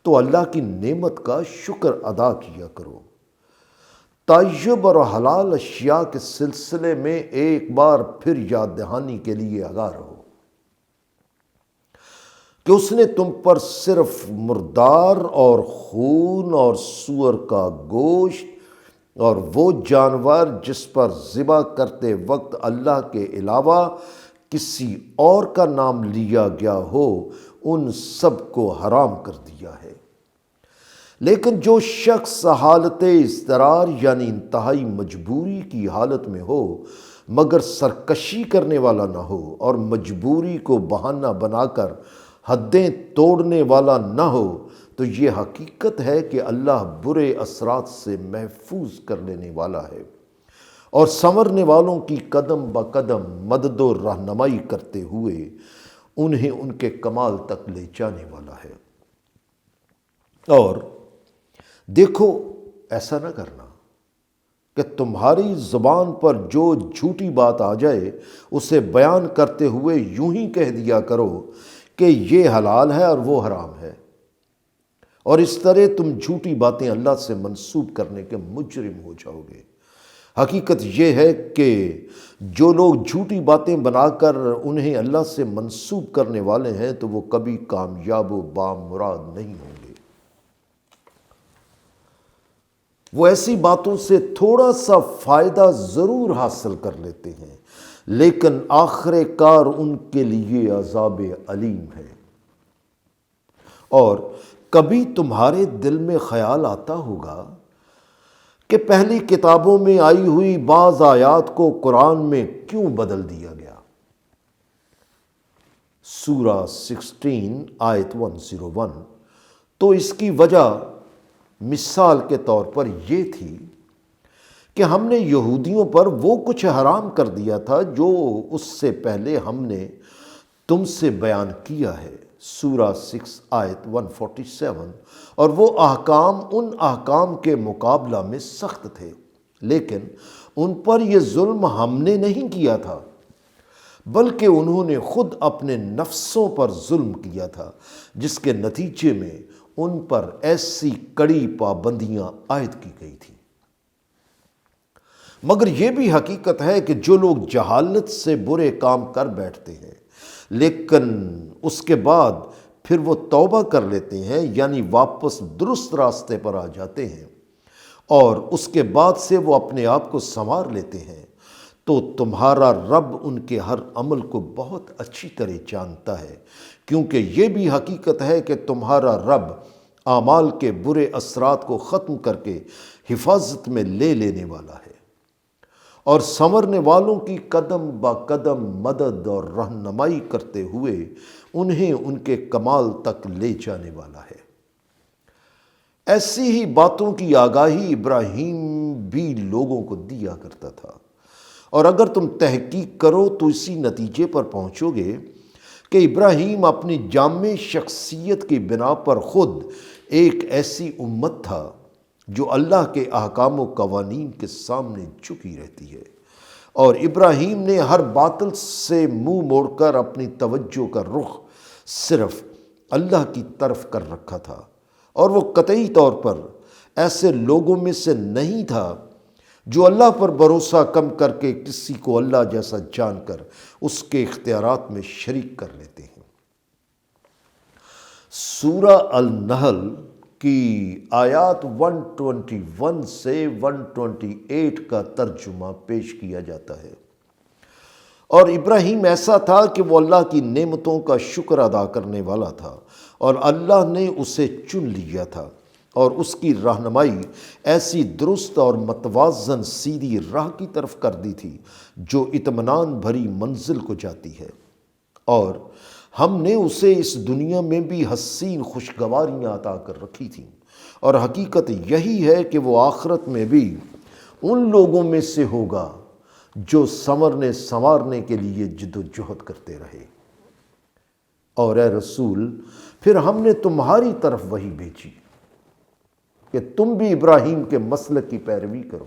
تو اللہ کی نعمت کا شکر ادا کیا کرو۔ طیب اور حلال اشیاء کے سلسلے میں ایک بار پھر یاد دہانی کے لیے آگاہ رہو کہ اس نے تم پر صرف مردار اور خون اور سور کا گوشت اور وہ جانور جس پر ذبح کرتے وقت اللہ کے علاوہ کسی اور کا نام لیا گیا ہو، ان سب کو حرام کر دیا ہے۔ لیکن جو شخص حالت اضطرار یعنی انتہائی مجبوری کی حالت میں ہو مگر سرکشی کرنے والا نہ ہو، اور مجبوری کو بہانہ بنا کر حدیں توڑنے والا نہ ہو، تو یہ حقیقت ہے کہ اللہ برے اثرات سے محفوظ کر لینے والا ہے، اور سنورنے والوں کی قدم بہ قدم مدد و رہنمائی کرتے ہوئے انہیں ان کے کمال تک لے جانے والا ہے۔ اور دیکھو، ایسا نہ کرنا کہ تمہاری زبان پر جو جھوٹی بات آ جائے اسے بیان کرتے ہوئے یوں ہی کہہ دیا کرو کہ یہ حلال ہے اور وہ حرام ہے، اور اس طرح تم جھوٹی باتیں اللہ سے منسوب کرنے کے مجرم ہو جاؤ گے۔ حقیقت یہ ہے کہ جو لوگ جھوٹی باتیں بنا کر انہیں اللہ سے منسوب کرنے والے ہیں تو وہ کبھی کامیاب و بامراد نہیں ہوں گے۔ وہ ایسی باتوں سے تھوڑا سا فائدہ ضرور حاصل کر لیتے ہیں، لیکن آخر کار ان کے لیے عذاب علیم ہے۔ اور کبھی تمہارے دل میں خیال آتا ہوگا کہ پہلی کتابوں میں آئی ہوئی بعض آیات کو قرآن میں کیوں بدل دیا گیا؟ سورہ 16 آیت 101۔ تو اس کی وجہ مثال کے طور پر یہ تھی کہ ہم نے یہودیوں پر وہ کچھ حرام کر دیا تھا جو اس سے پہلے ہم نے تم سے بیان کیا ہے، سورہ 6 آیت 147۔ اور وہ احکام ان احکام کے مقابلہ میں سخت تھے، لیکن ان پر یہ ظلم ہم نے نہیں کیا تھا، بلکہ انہوں نے خود اپنے نفسوں پر ظلم کیا تھا، جس کے نتیجے میں ان پر ایسی کڑی پابندیاں عائد کی گئی تھیں۔ مگر یہ بھی حقیقت ہے کہ جو لوگ جہالت سے برے کام کر بیٹھتے ہیں لیکن اس کے بعد پھر وہ توبہ کر لیتے ہیں، یعنی واپس درست راستے پر آ جاتے ہیں، اور اس کے بعد سے وہ اپنے آپ کو سنوار لیتے ہیں، تو تمہارا رب ان کے ہر عمل کو بہت اچھی طرح جانتا ہے، کیونکہ یہ بھی حقیقت ہے کہ تمہارا رب اعمال کے برے اثرات کو ختم کر کے حفاظت میں لے لینے والا ہے۔ اور سنورنے والوں کی قدم با قدم مدد اور رہنمائی کرتے ہوئے انہیں ان کے کمال تک لے جانے والا ہے۔ ایسی ہی باتوں کی آگاہی ابراہیم بھی لوگوں کو دیا کرتا تھا، اور اگر تم تحقیق کرو تو اسی نتیجے پر پہنچو گے کہ ابراہیم اپنی جامع شخصیت کی بنا پر خود ایک ایسی امت تھا جو اللہ کے احکام و قوانین کے سامنے جھکی رہتی ہے، اور ابراہیم نے ہر باطل سے منہ موڑ کر اپنی توجہ کا رخ صرف اللہ کی طرف کر رکھا تھا، اور وہ قطعی طور پر ایسے لوگوں میں سے نہیں تھا جو اللہ پر بھروسہ کم کر کے کسی کو اللہ جیسا جان کر اس کے اختیارات میں شریک کر لیتے ہیں۔ سورہ النحل کی آیات 121 سے 128 کا ترجمہ پیش کیا جاتا ہے۔ اور ابراہیم ایسا تھا کہ وہ اللہ کی نعمتوں کا شکر ادا کرنے والا تھا، اور اللہ نے اسے چن لیا تھا، اور اس کی رہنمائی ایسی درست اور متوازن سیدھی راہ کی طرف کر دی تھی جو اطمینان بھری منزل کو جاتی ہے، اور ہم نے اسے اس دنیا میں بھی حسین خوشگواریاں عطا کر رکھی تھیں، اور حقیقت یہی ہے کہ وہ آخرت میں بھی ان لوگوں میں سے ہوگا جو سنوارنے کے لیے جد و جہد کرتے رہے۔ اور اے رسول، پھر ہم نے تمہاری طرف وحی بھیجی کہ تم بھی ابراہیم کے مسلک کی پیروی کرو،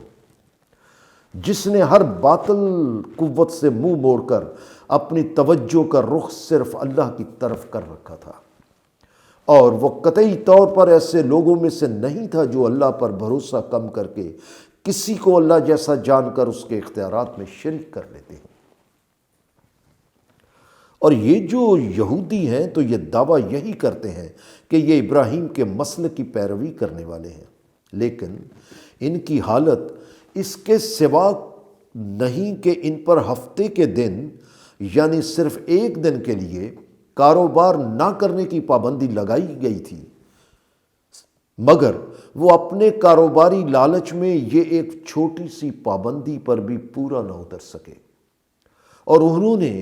جس نے ہر باطل قوت سے منہ موڑ کر اپنی توجہ کا رخ صرف اللہ کی طرف کر رکھا تھا، اور وہ قطعی طور پر ایسے لوگوں میں سے نہیں تھا جو اللہ پر بھروسہ کم کر کے کسی کو اللہ جیسا جان کر اس کے اختیارات میں شریک کر لیتے ہیں۔ اور یہ جو یہودی ہیں تو یہ دعویٰ یہی کرتے ہیں کہ یہ ابراہیم کے مسلک کی پیروی کرنے والے ہیں، لیکن ان کی حالت اس کے سوا نہیں کہ ان پر ہفتے کے دن یعنی صرف ایک دن کے لیے کاروبار نہ کرنے کی پابندی لگائی گئی تھی، مگر وہ اپنے کاروباری لالچ میں یہ ایک چھوٹی سی پابندی پر بھی پورا نہ اتر سکے، اور انہوں نے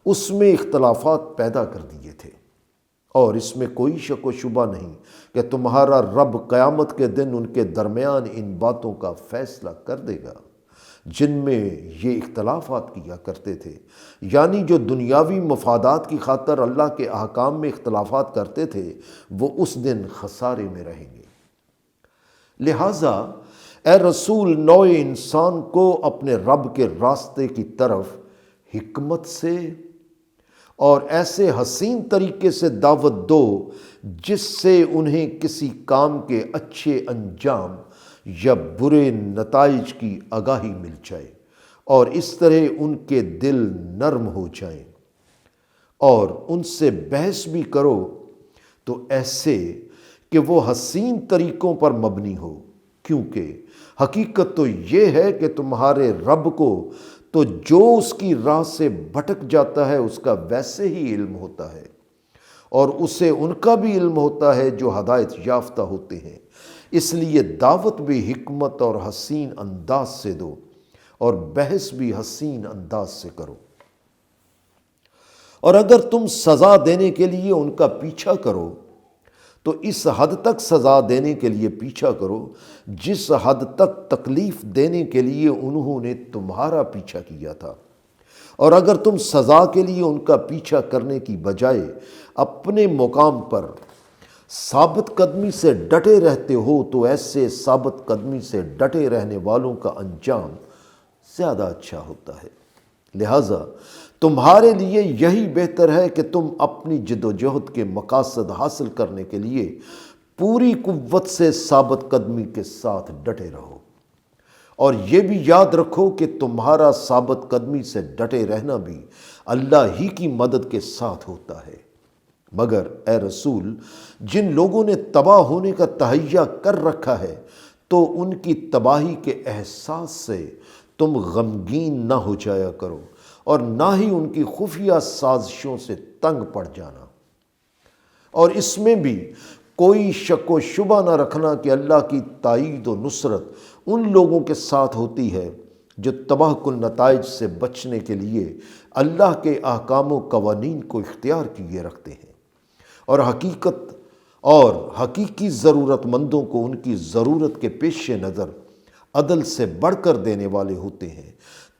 اس میں اختلافات پیدا کر دیے تھے۔ اور اس میں کوئی شک و شبہ نہیں کہ تمہارا رب قیامت کے دن ان کے درمیان ان باتوں کا فیصلہ کر دے گا جن میں یہ اختلافات کیا کرتے تھے، یعنی جو دنیاوی مفادات کی خاطر اللہ کے احکام میں اختلافات کرتے تھے وہ اس دن خسارے میں رہیں گے۔ لہٰذا اے رسول، نوع انسان کو اپنے رب کے راستے کی طرف حکمت سے اور ایسے حسین طریقے سے دعوت دو جس سے انہیں کسی کام کے اچھے انجام یا برے نتائج کی آگاہی مل جائے، اور اس طرح ان کے دل نرم ہو جائیں، اور ان سے بحث بھی کرو تو ایسے کہ وہ حسین طریقوں پر مبنی ہو، کیونکہ حقیقت تو یہ ہے کہ تمہارے رب کو تو جو اس کی راہ سے بھٹک جاتا ہے اس کا ویسے ہی علم ہوتا ہے، اور اسے ان کا بھی علم ہوتا ہے جو ہدایت یافتہ ہوتے ہیں۔ اس لیے دعوت بھی حکمت اور حسین انداز سے دو، اور بحث بھی حسین انداز سے کرو۔ اور اگر تم سزا دینے کے لیے ان کا پیچھا کرو تو اس حد تک سزا دینے کے لیے پیچھا کرو جس حد تک تکلیف دینے کے لیے انہوں نے تمہارا پیچھا کیا تھا، اور اگر تم سزا کے لیے ان کا پیچھا کرنے کی بجائے اپنے مقام پر ثابت قدمی سے ڈٹے رہتے ہو تو ایسے ثابت قدمی سے ڈٹے رہنے والوں کا انجام زیادہ اچھا ہوتا ہے۔ لہٰذا تمہارے لیے یہی بہتر ہے کہ تم اپنی جد و جہد کے مقاصد حاصل کرنے کے لیے پوری قوت سے ثابت قدمی کے ساتھ ڈٹے رہو، اور یہ بھی یاد رکھو کہ تمہارا ثابت قدمی سے ڈٹے رہنا بھی اللہ ہی کی مدد کے ساتھ ہوتا ہے۔ مگر اے رسول، جن لوگوں نے تباہ ہونے کا تہیہ کر رکھا ہے تو ان کی تباہی کے احساس سے تم غمگین نہ ہو جایا کرو، اور نہ ہی ان کی خفیہ سازشوں سے تنگ پڑ جانا، اور اس میں بھی کوئی شک و شبہ نہ رکھنا کہ اللہ کی تائید و نصرت ان لوگوں کے ساتھ ہوتی ہے جو تباہ کن نتائج سے بچنے کے لیے اللہ کے احکام و قوانین کو اختیار کیے رکھتے ہیں اور حقیقی ضرورت مندوں کو ان کی ضرورت کے پیش نظر عدل سے بڑھ کر دینے والے ہوتے ہیں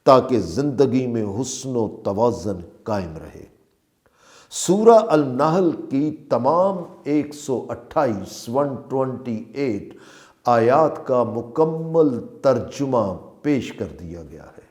تاکہ زندگی میں حسن و توازن قائم رہے۔ سورہ النحل کی تمام 128 آیات کا مکمل ترجمہ پیش کر دیا گیا ہے۔